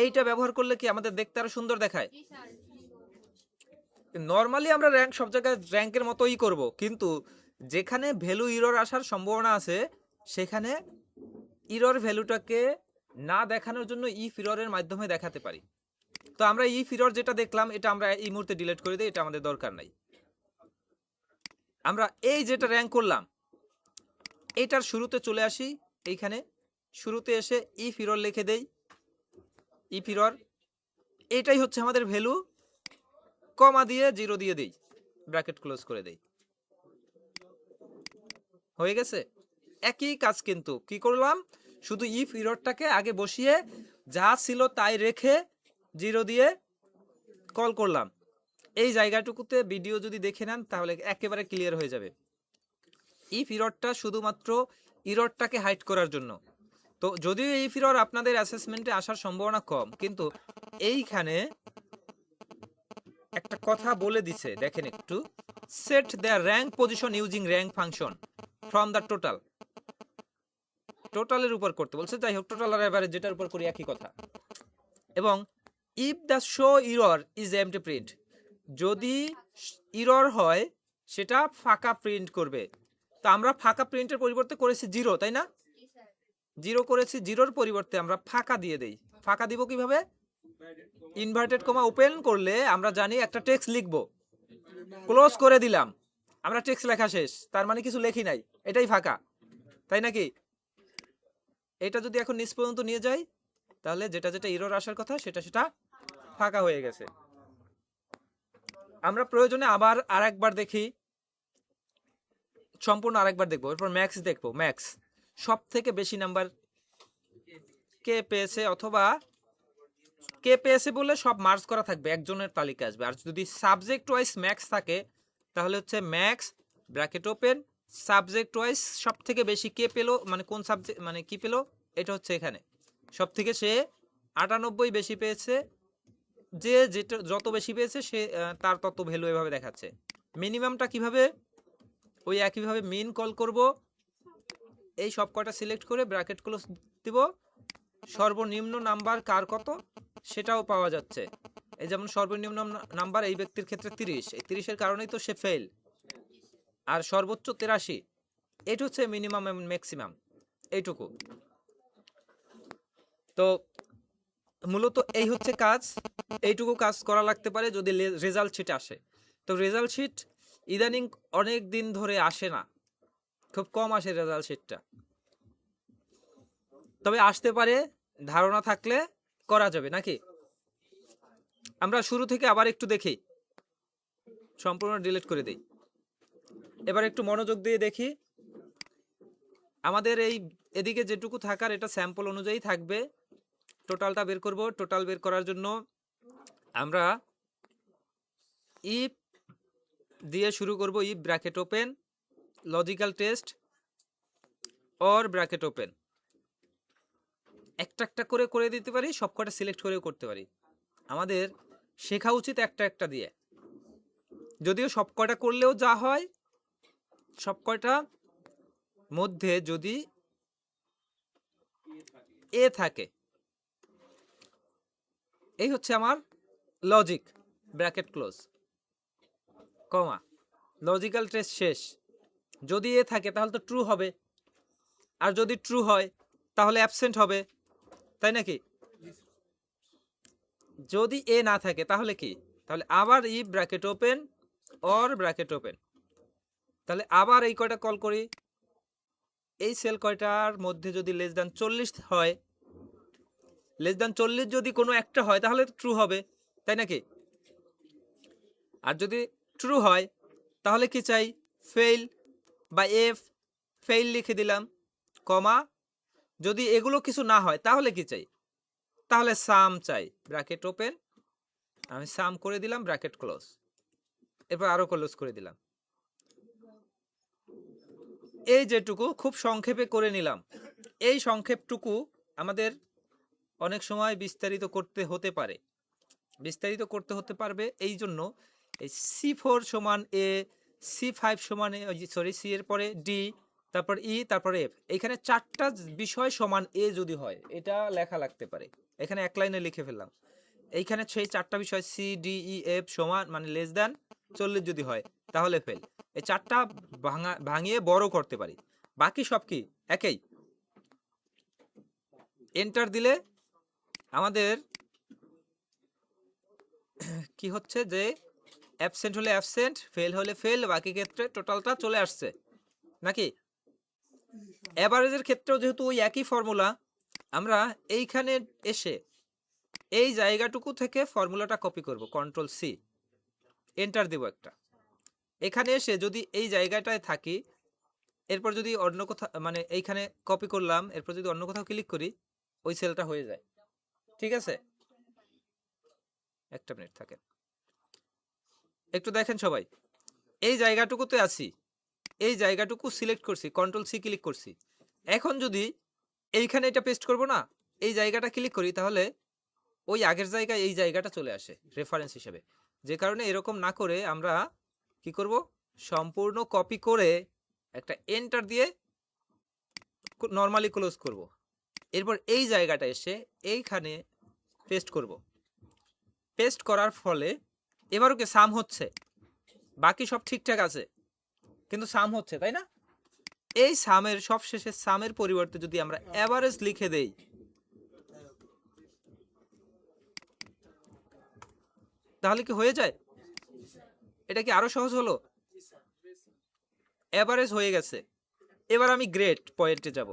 [SPEAKER 1] এইটা ব্যবহার করলে কি আমাদের দেখতে আরো সুন্দর দেখায়? নরমালি আমরা র্যাঙ্ক সব জায়গায় র্যাঙ্কের মতোই করব, কিন্তু যেখানে ভ্যালু ইরর আসার সম্ভাবনা আছে সেখানে ইরর ভ্যালুটাকে না দেখানোর জন্য ইফ ইররের মাধ্যমে দেখাতে পারি। তো আমরা ইফ ইরর যেটা দেখলাম এটা আমরা এই মুহূর্তে ডিলিট করে দিই, এটা আমাদের দরকার নাই। আমরা এই যেটা র্যাঙ্ক করলাম এটার শুরুতে চলে আসি, এইখানে শুরুতে এসে ইফ ইরর লিখে দেই, ইফ ইরর এটাই হচ্ছে আমাদের ভ্যালু, কমা দিয়ে 0 দিয়ে দেই, ব্র্যাকেট ক্লোজ করে দেই, হয়ে গেছে। একই কাজ, কিন্তু কি করলাম, শুধু ইফ ইররটাকে আগে বসিয়ে যা ছিল তাই রেখে 0 দিয়ে কল করলাম। এই জায়গাটুকুতে ভিডিও যদি দেখে নেন তাহলে একেবারে ক্লিয়ার হয়ে যাবে। ইফ ইররটা শুধুমাত্র ইররটাকে হাইড করার জন্য। তো যদিও ইফ ইরর আপনাদের অ্যাসেসমেন্টে আসার সম্ভাবনা কম, কিন্তু এইখানে একটা কথা বলে দিছে, দেখেন একটু, set their rank position using rank function from the total, টোটালের উপর করতে বলছে, যাই হোক টোটাল আর এভারেজ যেটার উপর করি একই কথা। এবং if the show error is empty print, যদি ইরর হয় সেটা ফাঁকা প্রিন্ট করবে। তো আমরা ফাঁকা প্রিন্টের পরিবর্তে করেছি 0, তাই না? 0 করেছি, 0-র পরিবর্তে আমরা ফাঁকা দিয়ে দেই। ফাঁকা দিব কিভাবে? ইনভার্টেড কমা ওপেন করলে আমরা জানি একটা টেক্সট লিখবো, ক্লোজ করে দিলাম, আমরা টেক্সট লেখা শেষ, তার মানে কিছু লেখি নাই, এটাই ফাঁকা, তাই নাকি? এটা যদি এখন নিচ পর্যন্ত নিয়ে যাই তাহলে যেটা যেটা এরর আসার কথা সেটা সেটা ফাঁকা হয়ে গেছে। আমরা প্রয়োজনে আবার আরেকবার দেখি, সম্পূর্ণ আরেকবার দেখবো, এরপর ম্যাক্স দেখবো। ম্যাক্স সব থেকে বেশি নাম্বার কে পেয়েছে, অথবা কে পেয়েছে বলে সব মার্কস করা থাকবে, একজনের তালিকা আসবে। আর যদি সাবজেক্ট ওয়াইজ ম্যাক্স থাকে তাহলে হচ্ছে max bracket open subject wise সব থেকে বেশি কে পেলো, মানে কোন সাবজেক্ট মানে কি পেলো, এটা হচ্ছে এখানে সব থেকে সে 98 বেশি পেয়েছে, যে যেটা যত বেশি পেয়েছে সে তার তত ভ্যালু এভাবে দেখাচ্ছে। মিনিমামটা কিভাবে, ওই একইভাবে মিন কল করব, এই সব কয়টা সিলেক্ট করে ব্র্যাকেট ক্লোজ দিব, সর্বনিম্ন নাম্বার কার কত সেটাও পাওয়া যাচ্ছে। এই যেমন সর্বনিম্ন নাম্বার এই ব্যক্তির ক্ষেত্রে 30, এই 30-এর কারণেই তো সে ফেল, আর সর্বোচ্চ 83, এটা হচ্ছে মিনিমাম এবং ম্যাক্সিমাম, এইটুকু। তো মূলত এই হচ্ছে কাজ, এইটুকু কাজ করা লাগতে পারে যদি রেজাল্ট শিট আসে। তো রেজাল্ট শিট ইদানিং অনেক দিন ধরে আসে না, খুব কম আসে রেজাল্ট শিটটা, তবে আসতে পারে, ধারণা থাকলে করা যাবে নাকি। আমরা শুরু থেকে আবার একটু দেখি, সম্পূর্ণ ডিলিট করে দিই, এবার একটু মনোযোগ দিয়ে দেখি। আমাদের এই এদিকে যেটুকু থাকার এটা স্যাম্পল অনুযায়ী থাকবে, টোটালটা বের করব। টোটাল বের করার জন্য আমরা ইফ দিয়ে শুরু করব, if bracket open logical test or bracket open, একটা একটা করে করে দিতে পারি, সবকটা সিলেক্ট করেও করতে পারি। আমাদের শেখা উচিত একটা একটা দিয়ে, যদিও সবকটা করলেও যা হয়, সবকটা মধ্যে যদি এ থাকে, এই হচ্ছে আমার logic, bracket close comma, logical test শেষ। যদি এ থাকে তাহলে তো ট্রু হবে, আর যদি ট্রু হয় তাহলে অ্যাবসেন্ট হবে, তাই নাকি? যদি এ না থাকে তাহলে কি, তাহলে আবার if bracket open or bracket open, তাহলে আবার এই কয়টা কল করি, এই সেল কয়টার মধ্যে যদি লেস দ্যান 40 হয়, লেস দ্যান 40 যদি কোনো একটা হয় তাহলে ট্রু হবে, তাই নাকি? আর যদি ট্রু হয় তাহলে কি চাই, ফেইল বা এফ, ফেইল লিখে দিলাম কমা, যদি এগুলো কিছু না হয় তাহলে কি চাই, তাহলে সাম চাই, ব্র্যাকেট ওপেন, আমি সাম করে দিলাম, ব্র্যাকেট ক্লোজ, এরপর আরো ক্লোজ করে দিলাম। এই যেটুকু খুব সংক্ষেপে করে নিলাম, এই সংক্ষেপটুকু আমাদের অনেক সময় বিস্তারিত করতে হতে পারে, বিস্তারিত করতে হতে পারবে, এই জন্য এই C4 সমান এ, C5 সমান এ, সরি সি এর পরে ডি, তারপর ই, তারপর এফ, এইখানে 4টা বিষয় সমান এ যদি হয় এটা লেখা লাগতে পারে, এখানে এক লাইনে লিখে ফেললাম। এইখানে সেই 4টা বিষয় সি ডি ই এফ সমান মানে লেস দ্যান 40 যদি হয় তাহলে ফেল, এই 4টা ভাঙিয়ে বড় করতে পারি, বাকি সব কি একই। এন্টার দিলে আমাদের কি হচ্ছে যে অ্যাবসেন্ট হলে অ্যাবসেন্ট, ফেল হলে ফেল, বাকি ক্ষেত্রে টোটালটা চলে আসছে নাকি? অ্যাভারেজের ক্ষেত্রেও যেহেতু ওই একই ফর্মুলা, আমরা এইখানে এসে এই জায়গাটুকু থেকে ফর্মুলাটা কপি করব, কন্ট্রোল সি, এন্টার দেব একটা। এখানে এসে যদি এই জায়গাটায় থাকি, এরপর যদি অন্য কোথাও মানে এইখানে কপি করলাম, এরপর যদি অন্য কোথাও ক্লিক করি, ওই সেলটা হয়ে যায়। ঠিক আছে, একটা মিনিট থাকেন, একটু দেখেন সবাই। এই জায়গাটুকুতে আছি, এই জায়গাটুকু সিলেক্ট করছি, কন্ট্রোল সি ক্লিক করছি। এখন যদি এইখানে এটা পেস্ট করব না, এই জায়গাটা ক্লিক করি, তাহলে ওই আগের জায়গায় এই জায়গাটা চলে আসে রেফারেন্স হিসেবে। যে কারণে এরকম না করে আমরা কি করব, সম্পূর্ণ কপি করে একটা এন্টার দিয়ে নর্মালি ক্লোজ করব। এরপর এই জায়গাটা এসে এইখানে পেস্ট করব। পেস্ট করার ফলে এবারও কি সাম হচ্ছে, বাকি সব ঠিকঠাক আছে, কিন্তু সাম হচ্ছে, তাই না? এই সামের সব শেষে সামের পরিবর্তে যদি আমরা অ্যাভারেজ লিখে দেই, তাহলে কি হয়ে যায়? এটা কি আরো সহজ হলো? অ্যাভারেজ হয়ে গেছে। এবার আমি গ্রেড পয়েন্টে যাব।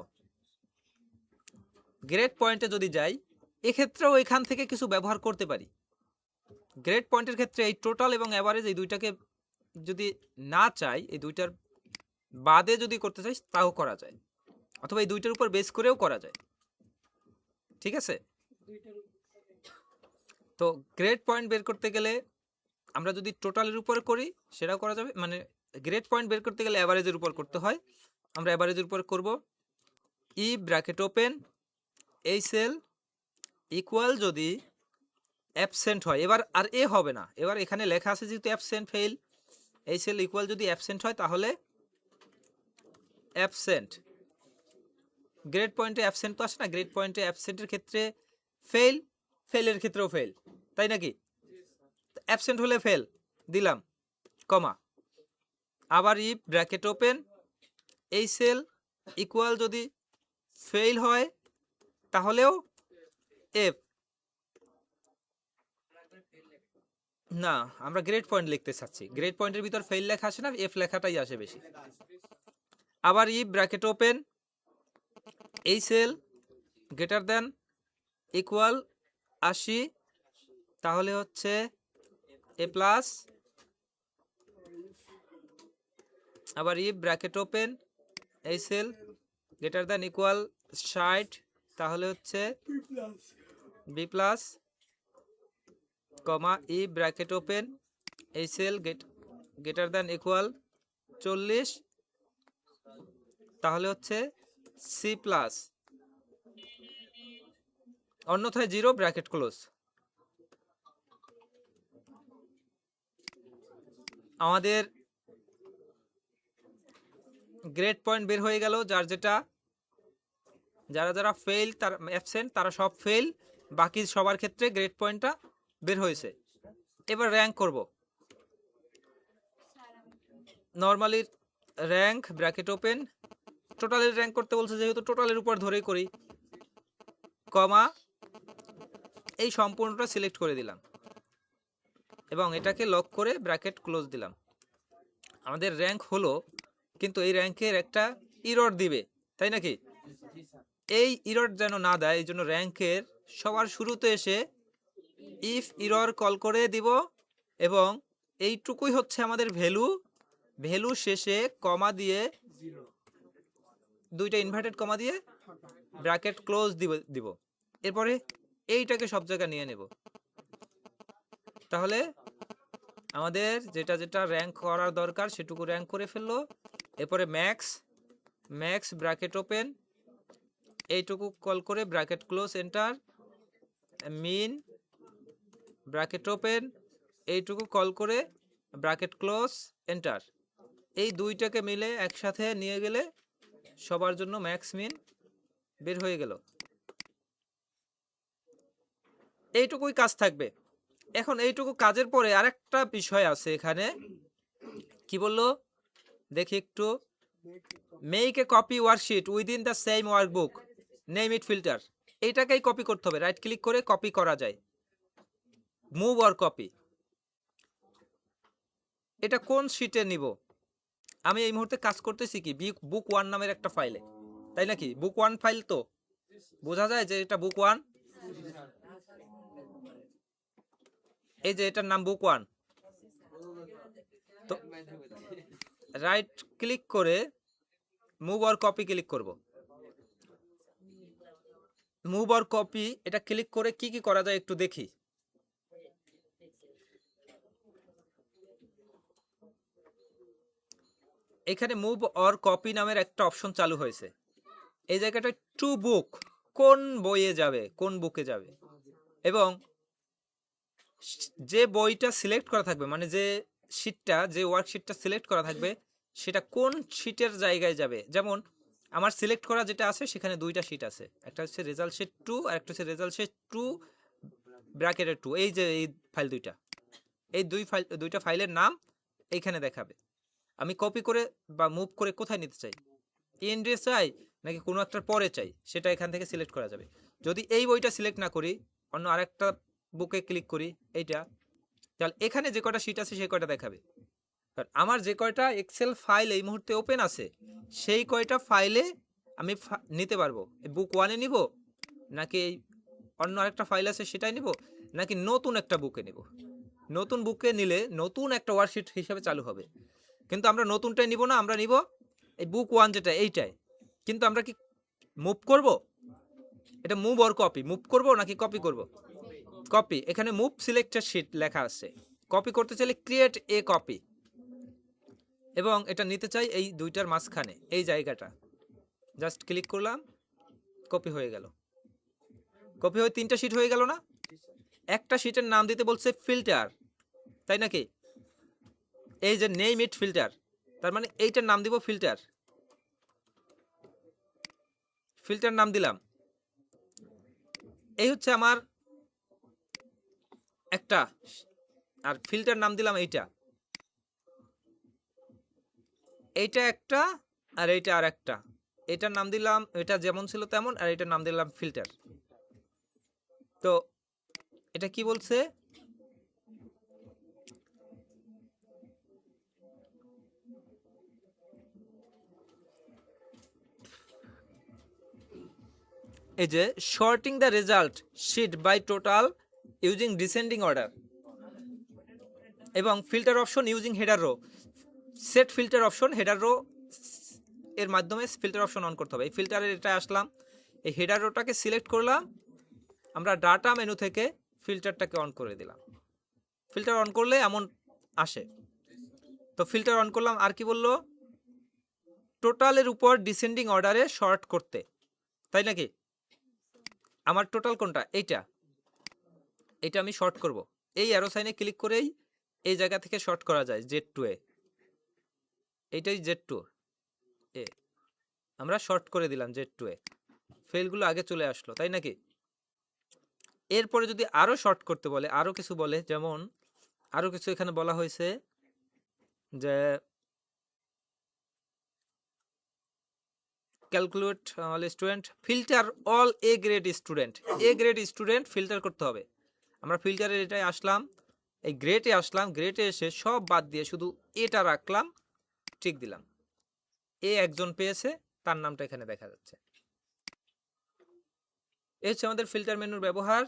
[SPEAKER 1] গ্রেড পয়েন্টে যদি যাই, এক্ষেত্রেও এখান থেকে কিছু ব্যবহার করতে পারি। গ্রেড পয়েন্টের ক্ষেত্রে এই টোটাল এবং অ্যাভারেজ এই দুইটাকে যদি না চাই, এই দুইটার বাদে যদি করতে চাই তাও করা যায়, অথবা এই দুইটার উপর বেস করেও করা যায়। ঠিক আছে, তো গ্রেড পয়েন্ট বের করতে গেলে আমরা যদি টোটালের উপরে করি সেটাও করা যাবে, মানে গ্রেড পয়েন্ট বের করতে গেলে অ্যাভারেজের উপর করতে হয়, আমরা অ্যাভারেজের উপর করব। ই ব্র্যাকেট ওপেন, এই সেল ইকুয়াল যদি অ্যাবসেন্ট হয়, এবার আর এ হবে না, এবার এখানে লেখা আছে যেহেতু অ্যাবসেন্ট ফেল, এই সেল ইকুয়াল যদি অ্যাবসেন্ট হয় তাহলে অ্যাবসেন্ট। গ্রেড পয়েন্টে অ্যাবসেন্ট তো আসে না, গ্রেড পয়েন্টে অ্যাবসেন্টের ক্ষেত্রে ফেল, ফেলের ক্ষেত্রেও ফেল, তাই নাকি? অ্যাবসেন্ট হলে ফেল দিলাম, কমা, আবার ই ব্র্যাকেট ওপেন, এই সেল ইকুয়াল যদি ফেল হয় তাহলেও এফ। না, আমরা গ্রেড পয়েন্ট লিখতে চাচ্ছি, গ্রেড পয়েন্টের ভিতর ফেল লেখা আসে না, এফ লেখাটাই আসে বেশি। আবার ই ব্র্যাকেট ওপেন, এই সেল গ্রেটার দেন ইকুয়াল 80, তাহলে হচ্ছে এ প্লাস। আবার ই ব্র্যাকেট ওপেন, এই সেল গ্রেটার দেন ইকুয়াল 60, তাহলে হচ্ছে বি প্লাস, কমা ই ব্র্যাকেট ওপেন, এই সেল গ্রেটার দেন ইকুয়াল 40, তাহলে হচ্ছে সি প্লাস, অন্যথায় 0 ব্র্যাকেট ক্লোজ। আমাদের গ্রেড পয়েন্ট বের হয়ে গেল, যারা যারা ফেল, তার অ্যাবসেন্ট তারা সব ফেল, বাকি সবার ক্ষেত্রে গ্রেড পয়েন্টটা বের হয়েছে। এবার র্যাঙ্ক করব। নর্মালি র্যাঙ্ক ব্র্যাকেট ওপেন, টোটালের র্যাঙ্ক করতে বলছে যেহেতু টোটালের উপর ধরেই করি, কমা এই সম্পূর্ণটা সিলেক্ট করে দিলাম এবং এটাকে লক করে ব্র্যাকেট ক্লোজ দিলাম। আমাদের র্যাঙ্ক হলো, কিন্তু এই র্যাঙ্কের একটা ইরর দিবে, তাই নাকি? এই ইরর যেন না দেয়, এই জন্য র্যাঙ্কের সবার শুরুতে এসে ইফ ইরর কল করে দিব, এবং এইটুকুই হচ্ছে আমাদের ভ্যালু। ভ্যালু শেষে কমা দিয়ে, দুইটা ইনভার্টেড কমা দিয়ে ব্র্যাকেট ক্লোজ দিব। এরপরে এইটাকে সব জায়গায় নিয়ে নেব, তাহলে আমাদের যেটা যেটা র্যাঙ্ক করার দরকার সেটুকু র্যাঙ্ক করে ফেললো। এরপরে ম্যাক্স ব্র্যাকেট ওপেন, এইটুকু কল করে ব্র্যাকেট ক্লোজ এন্টার, মিন ব্র্যাকেট ওপেন, এইটুকু কল করে ব্র্যাকেট ক্লোজ এন্টার। এই দুইটাকে মিলে একসাথে নিয়ে গেলে সবার জন্য ম্যাক্স মিন বের হয়ে গেল। এইটুকুই কাজ থাকবে। এখন এইটুকু কাজের পরে আরেকটা বিষয় আছে এখানে, কি বললো দেখি একটু, make a copy worksheet within the same workbook, name it filter. এইটাকেই কপি করতে হবে, রাইট ক্লিক করে কপি করা যায়, মুভ অর কপি। এটা কোন শিটে নিব? আমি এই মুহূর্তে কাজ করতেছি কি বুক 1 নামের একটা ফাইলে, তাই নাকি? বুক 1 ফাইল তো বোঝা যায় যে এটা বুক 1। এই যে এটার নাম বুক 1। তো রাইট ক্লিক করে মুভ অর কপি ক্লিক করব। মুভ অর কপি এটা ক্লিক করে কি কি করা যায় একটু দেখি। এখানে মুভ অর কপি নামের একটা অপশন চালু হয়েছে। এই জায়গাটা টু বুক, কোন বইয়ে যাবে, কোন বুকে যাবে, এবং যে বইটা সিলেক্ট করা থাকবে, মানে যে শিটটা, যে ওয়ার্কশিটটা সিলেক্ট করা থাকবে সেটা কোন শিটের জায়গায় যাবে। যেমন আমার সিলেক্ট করা যেটা আছে সেখানে দুইটা শিট আছে, একটা হচ্ছে রেজাল্ট শিট 2 আর একটা হচ্ছে রেজাল্ট শিট 2 ব্র্যাকেটের 2। এই যে এই ফাইল দুইটা, এই দুইটা ফাইলের নাম এইখানে দেখাবে। আমি কপি করে বা মুভ করে কোথায় নিতে চাই, এন্ডে চাই নাকি কোনো একটার পরে চাই, সেটা এখান থেকে সিলেক্ট করা যাবে। যদি এই বইটা সিলেক্ট না করি, অন্য আরেকটা বুকে ক্লিক করি এইটা, তাহলে এখানে যে কয়টা শিট আছে সেই কয়টা দেখাবে। কারণ আমার যে কয়টা এক্সেল ফাইল এই মুহূর্তে ওপেন আছে সেই কয়টা ফাইলে আমি নিতে পারবো। বুক 1-এ নিব, নাকি এই অন্য আরেকটা ফাইল আছে সেটাই নিব, নাকি নতুন একটা বুকে নিব। নতুন বুকে নিলে নতুন একটা ওয়ার্কশিট হিসাবে চালু হবে, কিন্তু আমরা নতুনটাই নিব না, আমরা নিব এই বুক 1 যেটা এইটাই। কিন্তু আমরা কি মুভ করব? এটা মুভ অর কপি, মুভ করব নাকি কপি করব? কপি। এখানে মুভ সিলেক্টেড শিট লেখা আছে। কপি করতে চাইলে ক্রিয়েট এ কপি, এবং এটা নিতে চাই এই দুইটার মাঝখানে এই জায়গাটা। জাস্ট ক্লিক করলাম, কপি হয়ে গেল। কপি হয়ে 3টা শিট হয়ে গেল না? একটা শিটের নাম দিতে বলছে ফিল্টার, তাই নাকি? এই যে নেম ইট ফিল্টার, তার মানে এইটার নাম দিব ফিল্টার। ফিল্টার নাম দিলাম। এই হচ্ছে আমার একটা, আর ফিল্টার নাম দিলাম এইটা। এইটা একটা, আর এইটা আর একটা। এটার নাম দিলাম, এটা যেমন ছিল তেমন, আর এটার নাম দিলাম ফিল্টার। তো এটা কি বলছে? এই যে sorting the result sheet by total using descending order, এবং filter option using header row. Set filter option header row এর মাধ্যমে ফিল্টার অপশন অন করতে হবে। এই ফিল্টারের এটা আসলাম, এই হেডার রোটাকে সিলেক্ট করলাম, আমরা ডাটা মেনু থেকে ফিল্টারটাকে অন করে দিলাম। ফিল্টার অন করলে এমন আসে। তো ফিল্টার অন করলাম। আর কি বললো? টোটালের উপর ডিসেন্ডিং অর্ডারে শর্ট করতে, তাই নাকি? আমার টোটাল কোনটা? এইটা, এটা আমি শর্ট করব। এই অ্যারো সাইনে ক্লিক করেই এই জায়গা থেকে শর্ট করা যায় Z2 এ। এইটাই Z2 এ, আমরা শর্ট করে দিলাম Z2 এ। ফেলগুলো আগে চলে আসলো, তাই নাকি? এরপরে যদি আরো শর্ট করতে বলে, আরো কিছু বলে, যেমন আরো কিছু এখানে বলা হয়েছে যে calculate all student, filter all A grade student. A grade student filter করতে হবে। আমরা ফিল্টারে এটাই আসলাম, এই গ্রেডে আসলাম, গ্রেডে এসে সব বাদ দিয়ে শুধু এটা রাখলাম, ঠিক দিলাম। এ একজন পেয়েছে, তার নামটা এখানে দেখা যাচ্ছে। এই হচ্ছে আমাদের ফিল্টার মেনুর ব্যবহার।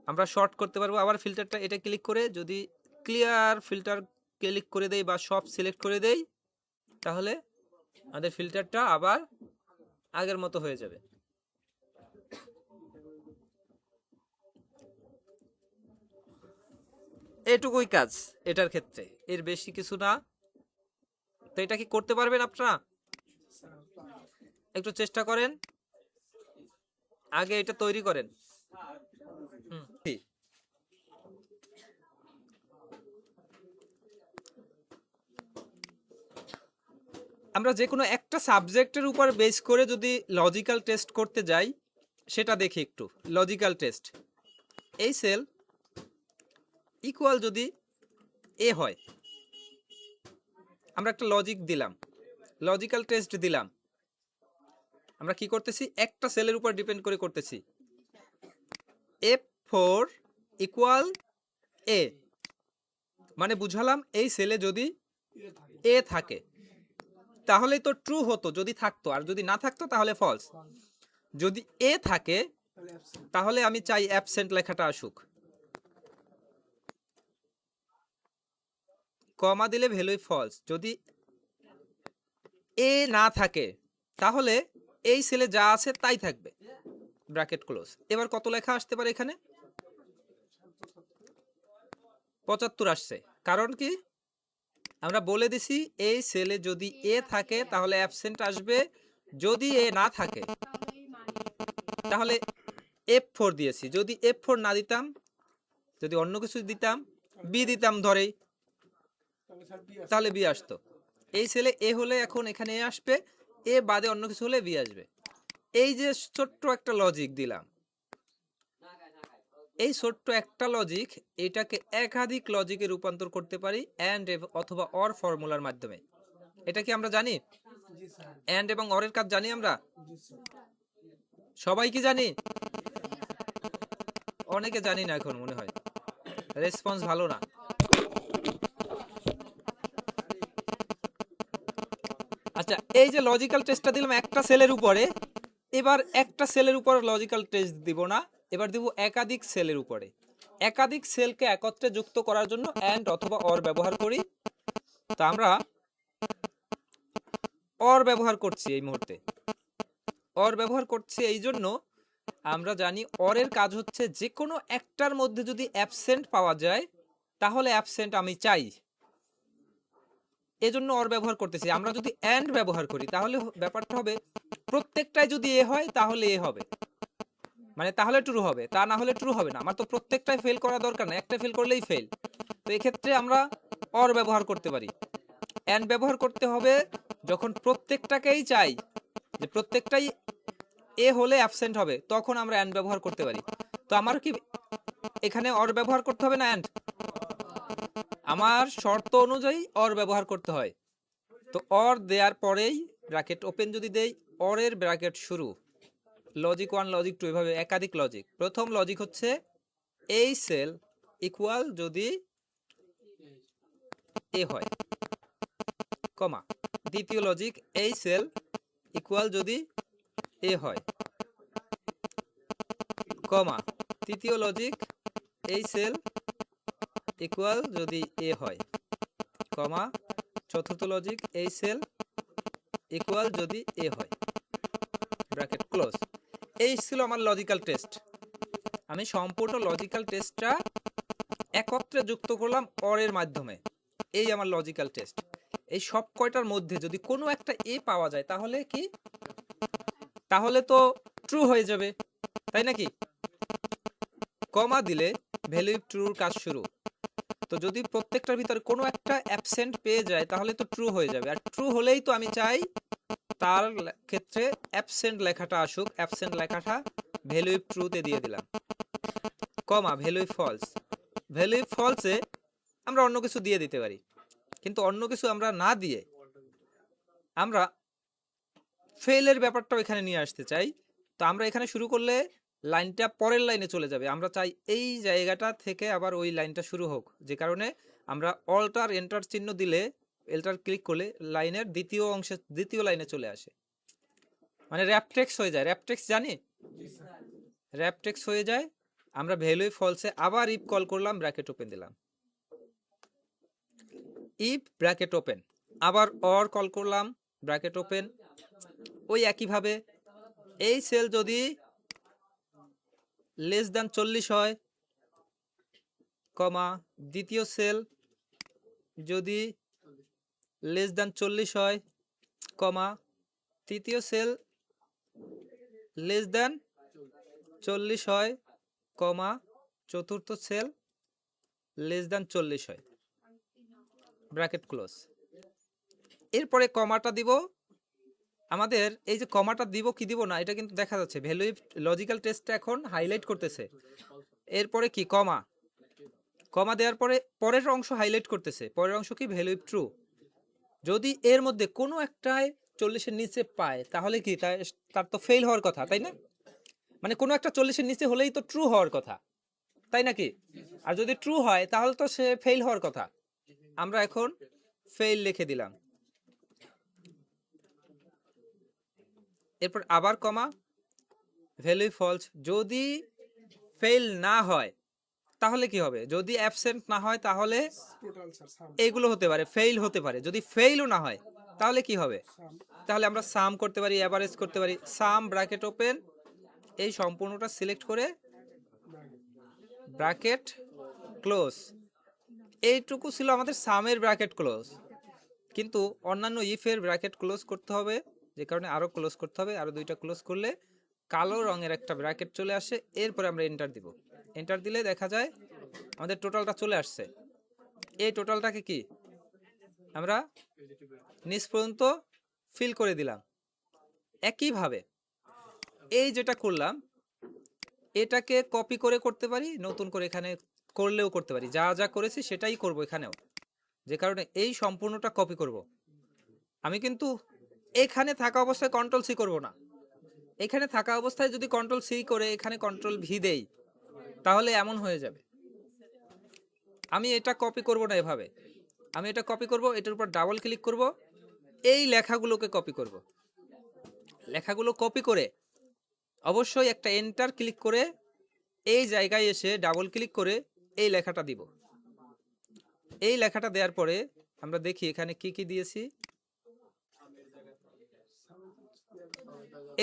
[SPEAKER 1] আমরা শর্ট করতে পারবো। আবার ফিল্টারটা এটা ক্লিক করে যদি ক্লিয়ার ফিল্টার ক্লিক করে দেই বা সব সিলেক্ট করে দেই, তাহলে আমাদের ফিল্টারটা আবার আগের মতো হয়ে যাবে। এটুকুই কাজ এটার ক্ষেত্রে, এর বেশি কিছু না। তো এটা কি করতে পারবেন আপনারা? একটু চেষ্টা করেন, আগে এটা তৈরি করেন। আমরা যে কোনো একটা সাবজেক্টের উপর বেস করে যদি লজিক্যাল টেস্ট করতে যাই, সেটা দেখি একটু। লজিক্যাল টেস্ট, এই সেল ইকুয়াল যদি এ হয়, আমরা একটা লজিক দিলাম, লজিক্যাল টেস্ট দিলাম। আমরা কি করতেছি? একটা সেলের উপর ডিপেন্ড করে করতেছি। F4 ইকুয়াল এ, মানে বুঝালাম এই সেলে যদি এ থাকে তাহলে তো ট্রু হতো যদি থাকতো, আর যদি না থাকতো তাহলে ফলস। যদি এ থাকে তাহলে আমি চাই অ্যাবসেন্ট লেখাটা আসুক। কমা দিলে ভ্যালুই ফলস। যদি এ না থাকে তাহলে এই সেলে যা আছে তাই থাকবে, ব্র্যাকেট ক্লোজ। এবার কত লেখা আসতে পারে এখানে? 75 আসছে। কারণ কি আমরা বলে দিছি এই সেলে যদি এ থাকে তাহলে অ্যাবসেন্ট আসবে, যদি এ না থাকে তাহলে F4 দিয়েছি। যদি F4 না দিতাম, যদি অন্য কিছু দিতাম, বি দিতাম ধরেই, তাহলে বি আসতো। এই সেলে এ হলে এখন এখানে এ আসবে, এ বাদে অন্য কিছু হলে বি আসবে। এই যে ছোট্ট একটা লজিক দিলাম, এই ছোট্ট একটা লজিক এটাকে একাধিক লজিকে রূপান্তর করতে পারি অ্যান্ড অথবা অর ফর্মুলার মাধ্যমে। এটা কি আমরা জানি? অ্যান্ড এবং অরের কাজ জানি আমরা সবাই, কি জানি? অনেকে জানি না এখন, মনে হয় রেসপন্স ভালো না। আচ্ছা, এই যে লজিক্যাল টেস্টটা দিলাম একটা সেলের উপরে, এবার একটা সেলের উপর লজিক্যাল টেস্ট দিব না, এবার দিব একাধিক সেলের উপরে। একাধিক সেলকে একত্রে যুক্ত করার জন্য অ্যান্ড অথবা অর ব্যবহার করি। তো আমরা অর ব্যবহার করছি এই মুহূর্তে। অর ব্যবহার করছি এই জন্য আমরা জানি অরের কাজ হচ্ছে যে কোনো একটার মধ্যে যদি অ্যাবসেন্ট পাওয়া যায় তাহলে অ্যাবসেন্ট আমি চাই, এজন্য অর ব্যবহার করতেছি। আমরা যদি অ্যান্ড ব্যবহার করি তাহলে ব্যাপারটা হবে প্রত্যেকটাই যদি এ হয় তাহলে এ হবে, মানে তাহলে ট্রু হবে, তা না হলে ট্রু হবে না। আমার তো প্রত্যেকটাই ফেল করা দরকার না, একটা ফেল করলেই ফেল। তো এক্ষেত্রে আমরা অর ব্যবহার করতে পারি। অ্যান্ড ব্যবহার করতে হবে যখন প্রত্যেকটাকেই চাই যে প্রত্যেকটাই এ হলে অ্যাবসেন্ট হবে, তখন আমরা অ্যান্ড ব্যবহার করতে পারি। তো আমার কি এখানে অর ব্যবহার করতে হবে না অ্যান্ড? আমার শর্ত অনুযায়ী অর ব্যবহার করতে হয়। তো অর দেওয়ার পরেই ব্র্যাকেট ওপেন যদি দেই, অরের ব্র্যাকেট শুরু, লজিক 1 লজিক 2 এভাবে একাধিক লজিক। প্রথম লজিক হচ্ছে এই সেল ইকুয়াল যদি এ হয়, কমা। দ্বিতীয় লজিক এই সেল ইকুয়াল যদি এ হয়, কমা। তৃতীয় লজিক এই সেল ইকুয়াল যদি এ হয়, কমা। চতুর্থ লজিক এই সেল ইকুয়াল যদি এ হয়, ব্র্যাকেট ক্লোজ। এই ছিল আমার লজিক্যাল টেস্ট। আমি সম্পূর্ণ লজিক্যাল টেস্টটা একত্রে যুক্ত করলাম অরের মাধ্যমে। এই আমার লজিক্যাল টেস্ট। এই সব কয়টার মধ্যে যদি কোনো একটা এ পাওয়া যায় তাহলে কি, তাহলে তো ট্রু হয়ে যাবে, তাই নাকি? কমা দিলে ভ্যালু ট্রুর কাজ শুরু। তো যদি প্রত্যেকটার ভিতরে কোনো একটা অ্যাবসেন্ট পেয়ে যায় তাহলে তো ট্রু হয়ে যাবে, আর ট্রু হলেই তো আমি চাই তার ক্ষেত্রে অ্যাবসেন্ট লেখাটা আসুক। অ্যাবসেন্ট লেখাটা ভ্যালু ট্রুতে দিয়ে দিলাম, কমা ভ্যালু ফলস। ভ্যালু ফলসে আমরা অন্য কিছু দিয়ে দিতে পারি, কিন্তু অন্য কিছু আমরা না দিয়ে আমরা ফেলের ব্যাপারটাও এখানে নিয়ে আসতে চাই। তো আমরা এখানে শুরু করলে লাইনটা পরের লাইনে চলে যাবে, আমরা চাই এই জায়গাটা থেকে আবার ওই লাইনটা শুরু হোক। যে কারণে আমরা অল্টার এন্টার চিহ্ন দিলে, এন্টার ক্লিক করলে লাইনের দ্বিতীয় অংশে দ্বিতীয় লাইনে চলে আসে, মানে র্যাপটেক্স হয়ে যায়। র্যাপটেক্স জানি, র্যাপটেক্স হয়ে যায়। আমরা ভ্যালু ফলসে আবার ইফ কল করলাম, ব্র্যাকেট ওপেন দিলাম, ইফ ব্র্যাকেট ওপেন, আবার অর কল করলাম, ব্র্যাকেট ওপেন। ওই একইভাবে এই সেল যদি লেস দ্যান 40 হয়, কমা। দ্বিতীয় সেল যদি লেস দ্যান 40 হয়, কমা। তৃতীয় সেল লেস দ্যান 40 হয়, কমা। চতুর্থ সেল লেস দ্যান 40 হয়, ব্র্যাকেট ক্লোজ। এরপরে কমাটা দিব। আমাদের এই যে কমাটা দিব কি দিব না এটা কিন্তু দেখা যাচ্ছে, ভ্যালু লজিক্যাল টেস্টটা এখন হাইলাইট করতেছে। এরপরে কি কমা, কমা দেওয়ার পরে পরের অংশ হাইলাইট করতেছে। পরের অংশ কি ভ্যালু ট্রু। যদি এর মধ্যে কোনো একটায় 40-এর নিচে পায় তাহলে কি তার তো ফেল হওয়ার কথা, তাই না? মানে কোনো একটা 40-এর নিচে হলেই তো ট্রু হওয়ার কথা, তাই নাকি? আর যদি ট্রু হয় তাহলে তো সে ফেল হওয়ার কথা। আমরা এখন ফেইল লিখে দিলাম, এরপর আবার কমা, ভ্যালু ফলস। যদি ফেইল না হয় তাহলে কি হবে? যদি অ্যাবসেন্ট না হয় তাহলে এইগুলো হতে পারে, ফেইল হতে পারে। যদি ফেইলও না হয় তাহলে কি হবে? তাহলে আমরা সাম করতে পারি, অ্যাভারেজ করতে পারি। সাম ব্র্যাকেট ওপেন, এই সম্পূর্ণটা সিলেক্ট করে ব্র্যাকেট ক্লোজ। এইটুকু ছিল আমাদের সামের ব্র্যাকেট ক্লোজ, কিন্তু অন্যান্য ইফের ব্র্যাকেট ক্লোজ করতে হবে, যে কারণে আরও ক্লোজ করতে হবে। আরও দুইটা ক্লোজ করলে কালো রঙের একটা ব্র্যাকেট চলে আসে। এরপরে আমরা এন্টার দিব। এন্টার দিলে দেখা যায় আমাদের টোটালটা চলে আসছে। এই টোটালটাকে কি আমরা নিচ পর্যন্ত ফিল করে দিলাম। একইভাবে এই যেটা করলাম এটাকে কপি করে করতে পারি, নতুন করে এখানে করলেও করতে পারি। যা যা করেছি সেটাই করব এখানেও, যে কারণে এই সম্পূর্ণটা কপি করব। আমি কিন্তু এখানে থাকা অবস্থায় কন্ট্রোল সি করব না। এখানে থাকা অবস্থায় যদি কন্ট্রোল সি করে এখানে কন্ট্রোল ভি দেই তাহলে এমন হয়ে যাবে। আমি এটা কপি করব না এভাবে, আমি এটা কপি করব, এটার উপর ডাবল ক্লিক করব, এই লেখাগুলোকে কপি করব। লেখাগুলো কপি করে অবশ্যই একটা এন্টার ক্লিক করে এই জায়গায় এসে ডাবল ক্লিক করে এই লেখাটা দিব। এই লেখাটা দেওয়ার পরে আমরা দেখি এখানে কি কি দিয়েছি।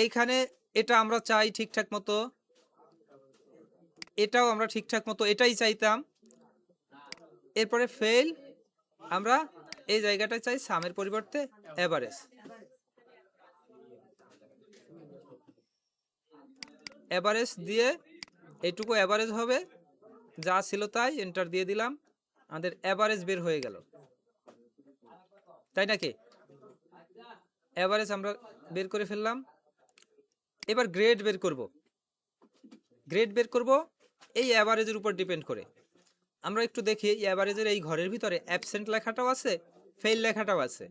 [SPEAKER 1] এইখানে এটা আমরা চাই ঠিকঠাক মতো, এটাও আমরা ঠিকঠাক মতো এটাই চাইতাম। এরপরে ফেল, আমরা এই জায়গাটায় চাই সামের পরিবর্তে এভারেজ। এভারেজ দিয়ে এইটুকু এভারেজ হবে, যা ছিল তাই এন্টার দিয়ে দিলাম, আমাদের এভারেজ বের হয়ে গেল, তাই নাকি? এভারেজ আমরা বের করে ফেললাম। এবার গ্রেড বের করব। গ্রেড বের করব এই অ্যাভারেজের উপর ডিপেন্ড করে। আমরা একটু দেখি এই অ্যাভারেজের এই ঘরের ভিতরে অ্যাবসেন্ট লেখাটাও আছে, ফেইল লেখাটাও আছে,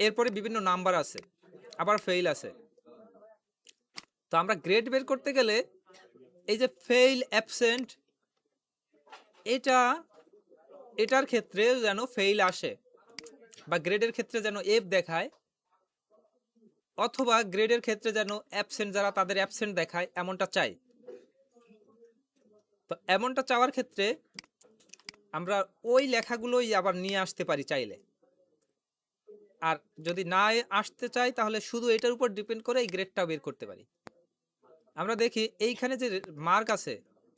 [SPEAKER 1] এরপরে বিভিন্ন নাম্বার আছে, আবার ফেইল আছে। তো আমরা গ্রেড বের করতে গেলে এই যে ফেইল অ্যাবসেন্ট, এটার ক্ষেত্রে যেন ফেইল আসে, বা গ্রেডের ক্ষেত্রে যেন এফ দেখায়, অথবা গ্রেডের ক্ষেত্রে যেন অ্যাবসেন্ট যারা তাদের অ্যাবসেন্ট দেখায়, এমনটা চাই। তো এমনটা চাওয়ার ক্ষেত্রে আমরা ওই লেখাগুলোই আবার নিয়ে আসতে পারি চাইলে। আর যদি না আসতে চাই তাহলে শুধু এটার উপর ডিপেন্ড করে এই গ্রেডটা বের করতে পারি। আমরা দেখি এইখানে যে মার্ক আছে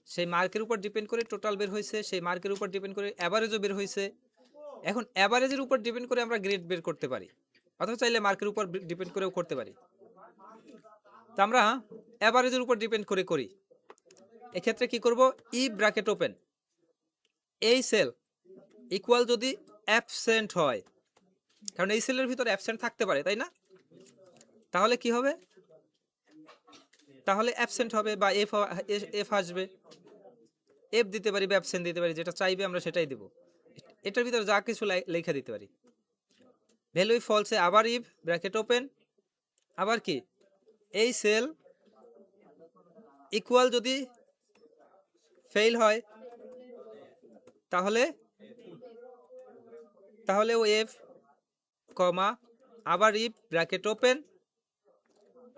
[SPEAKER 1] সেই মার্কের উপর ডিপেন্ড করে টোটাল বের হয়েছে, সেই মার্কের উপর ডিপেন্ড করে অ্যাভারেজও বের হয়েছে। এখন অ্যাভারেজের উপর ডিপেন্ড করে আমরা গ্রেড বের করতে পারি, অথবা চাইলে মার্কের উপর ডিপেন্ড করেও করতে পারি। তো আমরা অ্যাভারেজের উপর ডিপেন্ড করে করি। এক্ষেত্রে কি করব? ই ব্র্যাকেট ওপেন, এই সেল ইকুয়াল যদি অ্যাবসেন্ট হয়, কারণ এই সেলের ভিতরে অ্যাবসেন্ট থাকতে পারে, তাই না? তাহলে কি হবে? তাহলে অ্যাবসেন্ট হবে বা এফ আসবে। এফ দিতে পারি বা অ্যাবসেন্ট দিতে পারি, যেটা চাইবে আমরা সেটাই দেব। এটার ভিতরে যা কিছু লেখা দিতে পারি। ভ্যালু ফলসে আবার ইফ ব্র্যাকেট ওপেন, আবার কি এই সেল ইকুয়াল যদি ফেইল হয় তাহলে ও এফ কমা আবার ইফ ব্র্যাকেট ওপেন,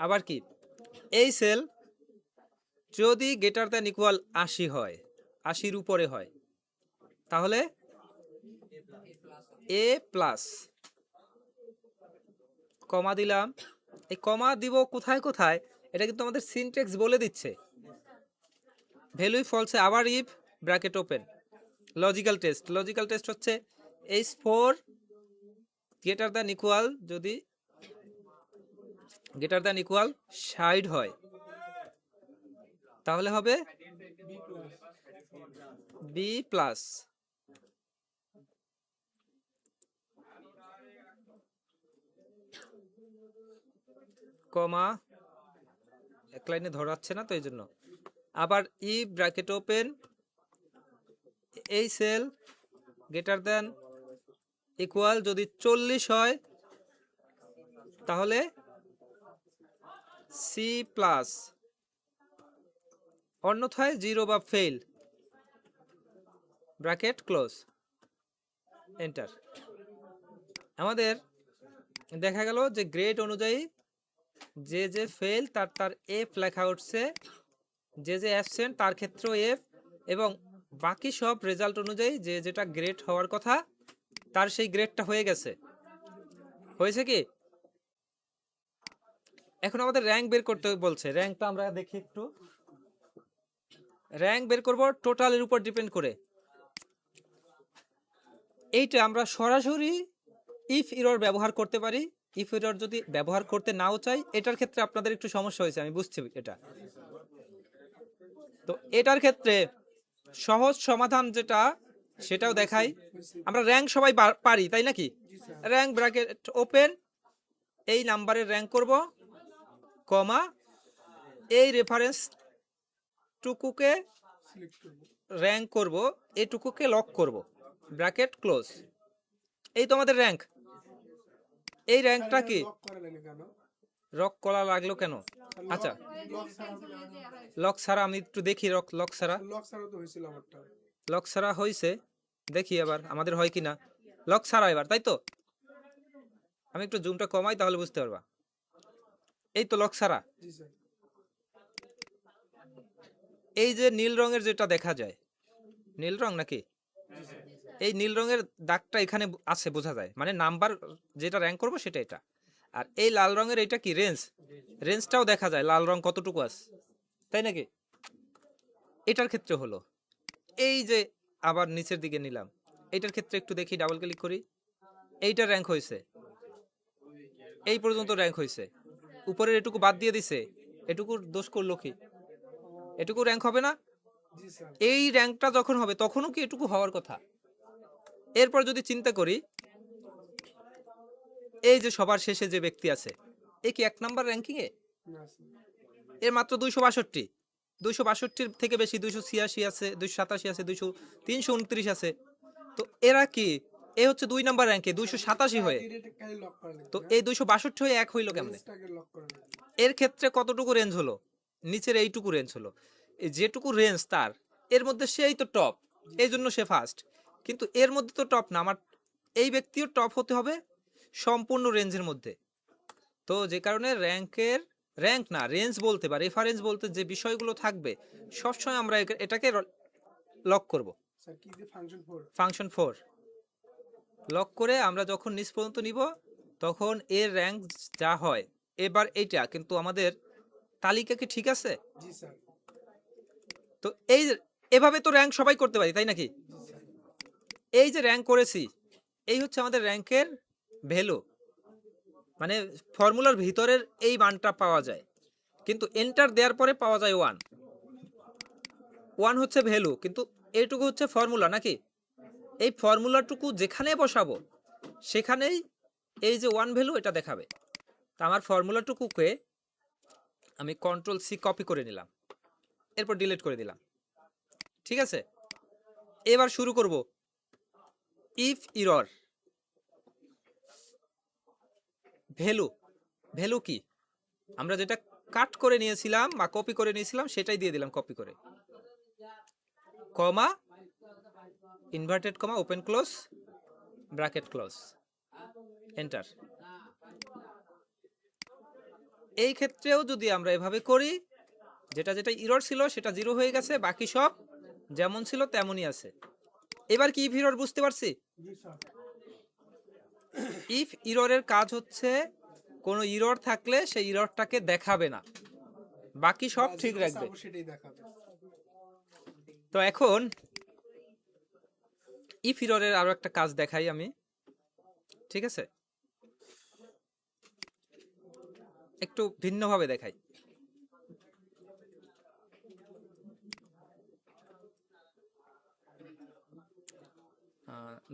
[SPEAKER 1] আবার কি এই সেল যদি গ্রেটার দ্যান ইকুয়াল 80 হয়, 80-র উপরে হয়, তাহলে এ প্লাস, কমা দিলাম। এই কমা দিব কোথায় কোথায় এটা কিন্তু আমাদের সিনট্যাক্স বলে দিচ্ছে। ভ্যালু ফলসে আবার if bracket open, logical test হচ্ছে H4 গ্রেটার দ্যান ইকুয়াল, যদি গ্রেটার দ্যান ইকুয়াল 60 হয় তাহলে হবে বি প্লাস, কমা এক লাইনে ধরাচ্ছে না তো এই জন্য। আবার ই ব্র্যাকেট ওপেন, এই সেল গ্রেটার দ্যান ইকুয়াল যদি 40 হয় তাহলে সি প্লাস, অন্যথায় 0 বা ফেল, ব্র্যাকেট ক্লোজ। এন্টার। আমাদের দেখা গেল যে গ্রেড অনুযায়ী যে যে ফেল তার তার এফ লেখা উঠছে, যে যে অ্যাবসেন্ট তার ক্ষেত্রেও এফ, এবং বাকি সব রেজাল্ট অনুযায়ী যে যেটা গ্রেড হওয়ার কথা তার সেই গ্রেডটা হয়ে গেছে। হয়েছে কি? এখন আমাদের র্যাঙ্ক বের করতে বলছে। র্যাঙ্কটা আমরা দেখি একটু। র্যাঙ্ক বের করব টোটালের উপর ডিপেন্ড করে। এইটা আমরা সরাসরি ইফ এরর ব্যবহার করতে পারি। ইফ এরর যদি ব্যবহার করতে নাও চাই, এটার ক্ষেত্রে আপনাদের একটু সমস্যা হয়েছে, আমি বুঝছি এটা। তো এটার ক্ষেত্রে সহজ সমাধান যেটা সেটাও দেখাই। আমরা র্যাঙ্ক সবাই পারি, তাই নাকি? র্যাঙ্ক ব্র্যাকেট ওপেন, এই নাম্বারের র্যাঙ্ক করব, কমা এই রেফারেন্স টুকুকে র্যাঙ্ক করব, এইটুকুকে লক করব, ব্র্যাকেট ক্লোজ। এই তো আমাদের র্যাঙ্ক। এই র্যাঙ্কটা কি লক করা লাগলো কেন? আচ্ছা, লক ছাড়া আমি একটু দেখি। লক ছাড়া লক ছাড়া হয়েছে, দেখি এবার আমাদের হয় কিনা। লক ছাড়া এবার, তাই তো? আমি একটু জুমটা কমাই, তাহলে বুঝতে পারবা। এই তো লক ছাড়া। এই যে নীল রঙের যেটা দেখা যায়, নীল রং নাকি? এই নীল রঙের দাগটা এখানে আছে, বোঝা যায়, মানে নাম্বার যেটা র্যাঙ্ক করবো সেটা এটা। আর এই লাল রঙের এটা কি? রেঞ্জ। রেঞ্জটাও দেখা যায় লাল রং কতটুকু আছে, তাই নাকি? এটার ক্ষেত্রে হলো এই যে, আবার নিচের দিকে নিলাম, এইটার ক্ষেত্রে একটু দেখি, ডাবল ক্লিক করি। এইটা র্যাঙ্ক হয়েছে, এই পর্যন্ত র্যাঙ্ক হয়েছে। উপরের এটুকু বাদ দিয়ে দিছে, এটুকুর দোষ করলো কি? এটুকু র্যাঙ্ক হবে না? এই র্যাঙ্কটা যখন হবে তখনও কি এটুকু হওয়ার কথা? এরপর যদি চিন্তা করি, এই যে সবার শেষে যে ব্যক্তি আছে, এ কি 1 নাম্বার র্যাঙ্কিং এ? এর মাত্র 262, 262 থেকে বেশি 286 আছে, 287 আছে, 329 আছে। তো এরা কি? এ হচ্ছে 2 নাম্বার র্যাঙ্কে 287 হয়ে, তো এই 262 হয়ে 1 হইলো কেমনে? এর ক্ষেত্রে কতটুকু রেঞ্জ হলো? নিচের এইটুকু রেঞ্জ হলো। এই যেটুকু রেঞ্জ তার, এর মধ্যে সেই তো টপ, এই জন্য সে ফার্স্ট। কিন্তু এর মধ্যে তো টপ না, আমার এই ব্যক্তিও টপ হতে হবে সম্পূর্ণ রেঞ্জের মধ্যে। তো যে কারণে র্যাঙ্ক না, রেঞ্জ বলতে বা রেফারেন্স বলতে যে বিষয়গুলো থাকবে, সবসময় আমরা এটাকে লক করব। ফাংশন 4 লক করে আমরা যখন নিচ পর্যন্ত নিব, তখন এর র্যাঙ্ক যা হয়। এবার এইটা কিন্তু আমাদের তালিকা কি ঠিক আছে? তো এই এভাবে তো র্যাঙ্ক সবাই করতে পারি, তাই নাকি? এই যে র্যাঙ্ক করেছি, এই হচ্ছে আমাদের র্যাঙ্কের ভ্যালু, মানে ফর্মুলার ভিতরের এই মানটা পাওয়া যায়, কিন্তু এন্টার দেওয়ার পরে পাওয়া যায় 1। 1 হচ্ছে ভ্যালু, কিন্তু এইটুকু হচ্ছে ফর্মুলা, নাকি? এই ফর্মুলাটুকু যেখানে বসাবো সেখানেই এই যে 1 ভ্যালু এটা দেখাবে। তা আমার ফর্মুলাটুকুকে আমি Ctrl+C কপি করে নিলাম, এরপর ডিলিট করে দিলাম। ঠিক আছে, এবার শুরু করব ইফ এরর। ভ্যালু, ভ্যালু কি? আমরা যেটা কাট করে নিয়েছিলাম বা কপি করে নিয়েছিলাম সেটাই দিয়ে দিলাম কপি করে, comma inverted comma open close bracket close, enter. এই ক্ষেত্রেও যদি আমরা এভাবে করি, যেটা যেটা এরর ছিল সেটা 0 হয়ে গেছে, বাকি সব যেমন ছিল তেমনই আছে। এবার কি ইফ এরর বুঝতে পারছি? ইফ এররের কাজ হচ্ছে কোনো এরর থাকলে সেই এররটাকে দেখাবে না, বাকি সব ঠিক রাখবে। তো এখন ইফ এররের আরো একটা কাজ দেখাই আমি, ঠিক আছে? একটু ভিন্নভাবে দেখাই।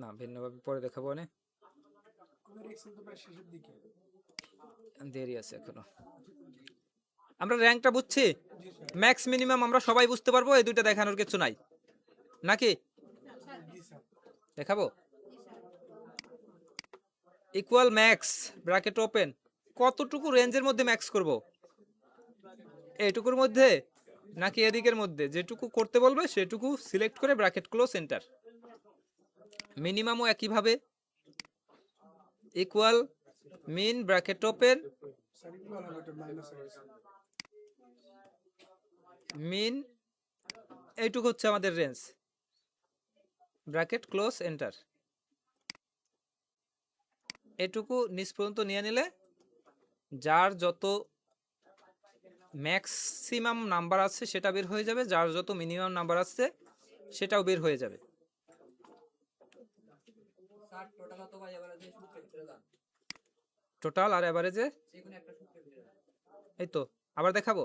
[SPEAKER 1] না, ভিন্নভাবে পরে দেখাবো, না দেরি আছে এখনো। আমরা র্যাঙ্কটা বুঝছি, ম্যাক্স মিনিমাম আমরা সবাই বুঝতে পারবো, এই দুইটা দেখানোর কিছু নাই, নাকি? দেখাবো ইকুয়াল ম্যাক্স ব্র্যাকেট ওপেন, কতটুকু রেঞ্জের মধ্যে ম্যাক্স করব? এইটুকুর মধ্যে নাকি এদিকের মধ্যে? যেটুকু করতে বলবে সেটুকু সিলেক্ট করে ব্র্যাকেট ক্লোজ এন্টার। মিনিমামও একইভাবে equal min bracket open
[SPEAKER 3] sir equal হবে এটা মাইনাস হবে স্যার।
[SPEAKER 1] মিন এইটুকু হচ্ছে আমাদের রেঞ্জ ব্র্যাকেট ক্লোজ এন্টার এটুকু নিচ পর্যন্ত নিয়ে নিলে যার যত ম্যাক্সিমাম নাম্বার আছে সেটা বের হয়ে যাবে, যার যত মিনিমাম নাম্বার আছে সেটাও বের হয়ে যাবে।
[SPEAKER 4] স্যার টোটাল অথবা এভারেজে সূত্রের ভিতরে যান,
[SPEAKER 1] টোটাল আর অ্যাভারেজে
[SPEAKER 4] যে কোনো একটা সূত্রের ভিতরে যান।
[SPEAKER 1] এই তো আবার দেখাবো।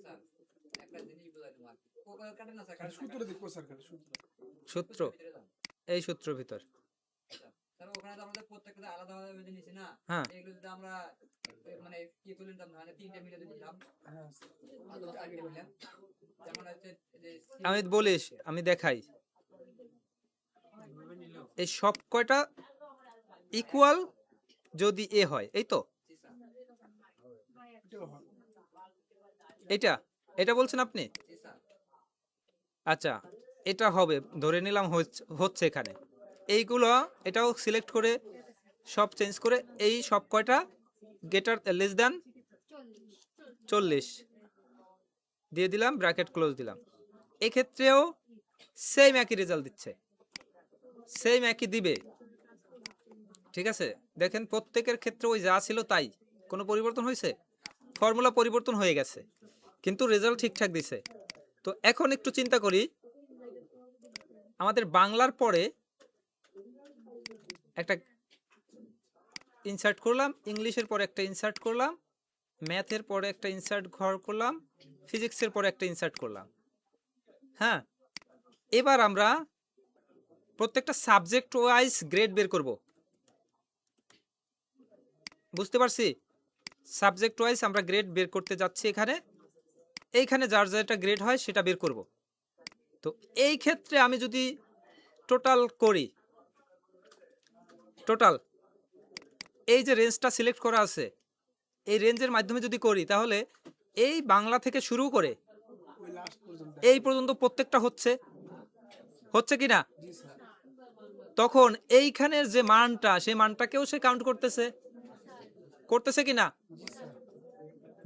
[SPEAKER 4] স্যার একটা জিনিস বোঝাই তোমার কোকা কাটে না স্যার,
[SPEAKER 3] খালি
[SPEAKER 4] কাটে না,
[SPEAKER 3] সূত্র দেখবো স্যার, খালি সূত্র।
[SPEAKER 1] সূত্র
[SPEAKER 4] ভিতরে যান।
[SPEAKER 1] এই সূত্রের ভিতর
[SPEAKER 4] স্যার ওখানে তো আমাদের প্রত্যেকটা আলাদা আলাদা ভাবে নিছি না,
[SPEAKER 1] হ্যাঁ
[SPEAKER 4] এগুলো যদি আমরা মানে কি তুলে নিতাম না, মানে তিনটে মিলে যদি নিতাম,
[SPEAKER 3] হ্যাঁ স্যার।
[SPEAKER 4] অথবা চারটে মিলে, যেমন হচ্ছে যে
[SPEAKER 1] আমি বলিস আমি দেখাই এই সব কয়টা ইকুয়াল যদি এ হয় এই তো
[SPEAKER 4] জি স্যার,
[SPEAKER 3] এটাও হয়।
[SPEAKER 1] এটা এটা বলছেন আপনি।
[SPEAKER 4] জি স্যার,
[SPEAKER 1] আচ্ছা এটা হবে ধরে নিলাম হচ্ছে এখানে এইগুলো এটাও সিলেক্ট করে সব চেঞ্জ করে এই সব কয়টা গেটার লেস দেন 40 দিয়ে দিলাম ব্র্যাকেট ক্লোজ দিলাম। এক্ষেত্রেও সেম একই রেজাল্ট দিচ্ছে, সেম একই দিবে। ঠিক আছে দেখেন প্রত্যেকের ক্ষেত্রে ওই যা ছিল তাই, কোনো পরিবর্তন হয়েছে? ফর্মুলা পরিবর্তন হয়ে গেছে কিন্তু রেজাল্ট ঠিকঠাক দিছে। তো এখন একটু চিন্তা করি আমাদের বাংলার পরে একটা ইনসার্ট করলাম, ইংলিশের পরে একটা ইনসার্ট করলাম, ম্যাথের পরে একটা ইনসার্ট ঘর করলাম, ফিজিক্সের পরে একটা ইনসার্ট করলাম। হ্যাঁ এবার আমরা প্রত্যেকটা সাবজেক্ট ওয়াইজ গ্রেড বের করব, বুঝতে পারছি? সাবজেক্ট ওয়াইজ আমরা গ্রেড বের করতে যাচ্ছি এখানে, এইখানে যার যেটা গ্রেড হয় সেটা বের করব। তো এই ক্ষেত্রে আমি যদি টোটাল করি, টোটাল এই যে রেঞ্জটা সিলেক্ট করা আছে এই রেঞ্জের মাধ্যমে যদি করি তাহলে এই বাংলা থেকে শুরু করে
[SPEAKER 3] ওই লাস্ট পর্যন্ত।
[SPEAKER 1] এই পর্যন্ত প্রত্যেকটা হচ্ছে কি না?
[SPEAKER 3] জি স্যার।
[SPEAKER 1] তখন এইখানের যে মানটা সেই মানটাকেও সে কাউন্ট করতেছে কি না?
[SPEAKER 3] জি স্যার।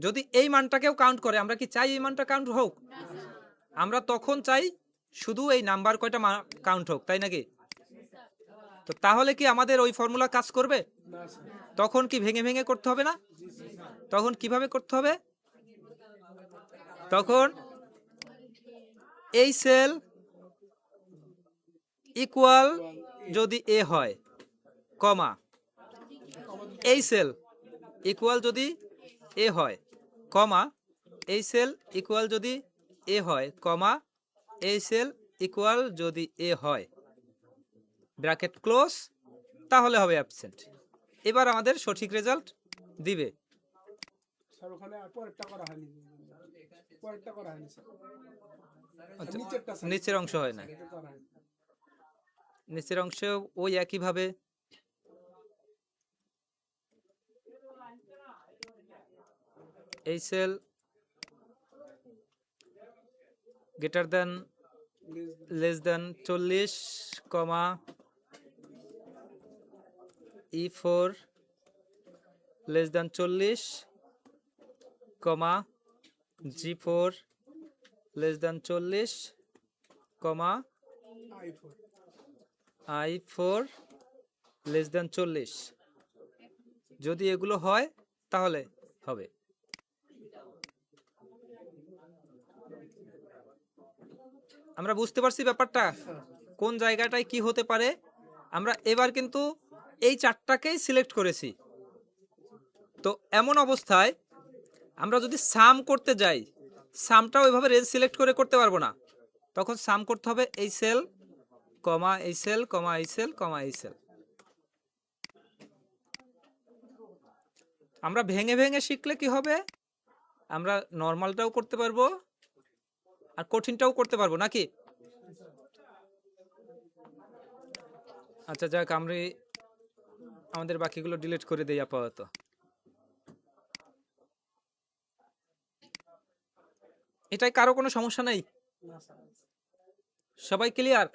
[SPEAKER 1] যদি এই মানটাকেও কাউন্ট করে আমরা কি চাই এই মানটা কাউন্ট হোক? আমরা তখন চাই শুধু এই নাম্বার কয়টা কাউন্ট হোক, তাই নাকি? তো তাহলে কি আমাদের ওই ফর্মুলা কাজ করবে?
[SPEAKER 3] না স্যার।
[SPEAKER 1] তখন কি ভেঙে ভেঙে করতে হবে না?
[SPEAKER 3] জি স্যার।
[SPEAKER 1] তখন কিভাবে করতে হবে? তখন এই সেল ইকুয়াল যদি এ হয় কমা এই সেল ইকুয়াল যদি এ হয় কমা এই সেল ইকুয়াল যদি এ হয় কমা এই সেল ইকুয়াল যদি এ হয় ব্র্যাকেট ক্লোজ, তাহলে হবে অ্যাবসেন্ট। এবার আমাদের সঠিক রেজাল্ট দিবে।
[SPEAKER 3] স্যার ওখানে আর পরেরটা করা হয়নি, পরেরটা করা হয়নি স্যার।
[SPEAKER 1] আচ্ছা,
[SPEAKER 3] নিচেরটা স্যার।
[SPEAKER 1] নিচের অংশ হয় না,
[SPEAKER 3] এটা করা হয়নি।
[SPEAKER 1] নিচের অংশে ওই একইভাবে এই sell greater than less than 40 কমা E4 লেস দেন 40 কমা G4 লেস দেন 40 কমা
[SPEAKER 3] I4
[SPEAKER 1] I4 লেস দেন 40। যদি এগুলো হয় তাহলে হবে। আমরা বুঝতে পারছি ব্যাপারটা কোন জায়গাটায় কি হতে পারে। আমরা এবার কিন্তু এই চারটাকেই সিলেক্ট করেছি। তো এমন অবস্থায় আমরা যদি সাম করতে যাই সামটা ওইভাবে রেঞ্জ সিলেক্ট করে করতে পারবো না, তখন সাম করতে হবে এই সেল কমা এই সেল কমা এই সেল কমা এই সেল। আমরা ভেঙে ভেঙে শিখলে কি হবে, আমরা নর্মালটাও করতে পারবো আর কঠিনটাও করতে পারবো নাকি? আচ্ছা যাক আমরা আমাদের বাকিগুলো ডিলিট করে দেই আপাতত। এটাই কারো কোনো সমস্যা নেই?
[SPEAKER 3] না স্যার।
[SPEAKER 1] সবাই ক্লিয়ার?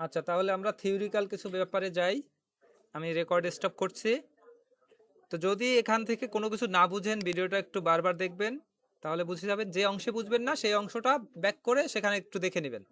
[SPEAKER 1] আচ্ছা, তাহলে আমরা থিওরিক্যাল কিছু ব্যাপারে যাই। আমি রেকর্ড স্টপ করছি। তো যদি এখান থেকে কোনো কিছু না বুঝেন, ভিডিওটা একটু বারবার দেখবেন, তাহলে বুঝে যাবেন। যে অংশে বুঝবেন না সেই অংশটা ব্যাক করে সেখানে একটু দেখে নেবেন।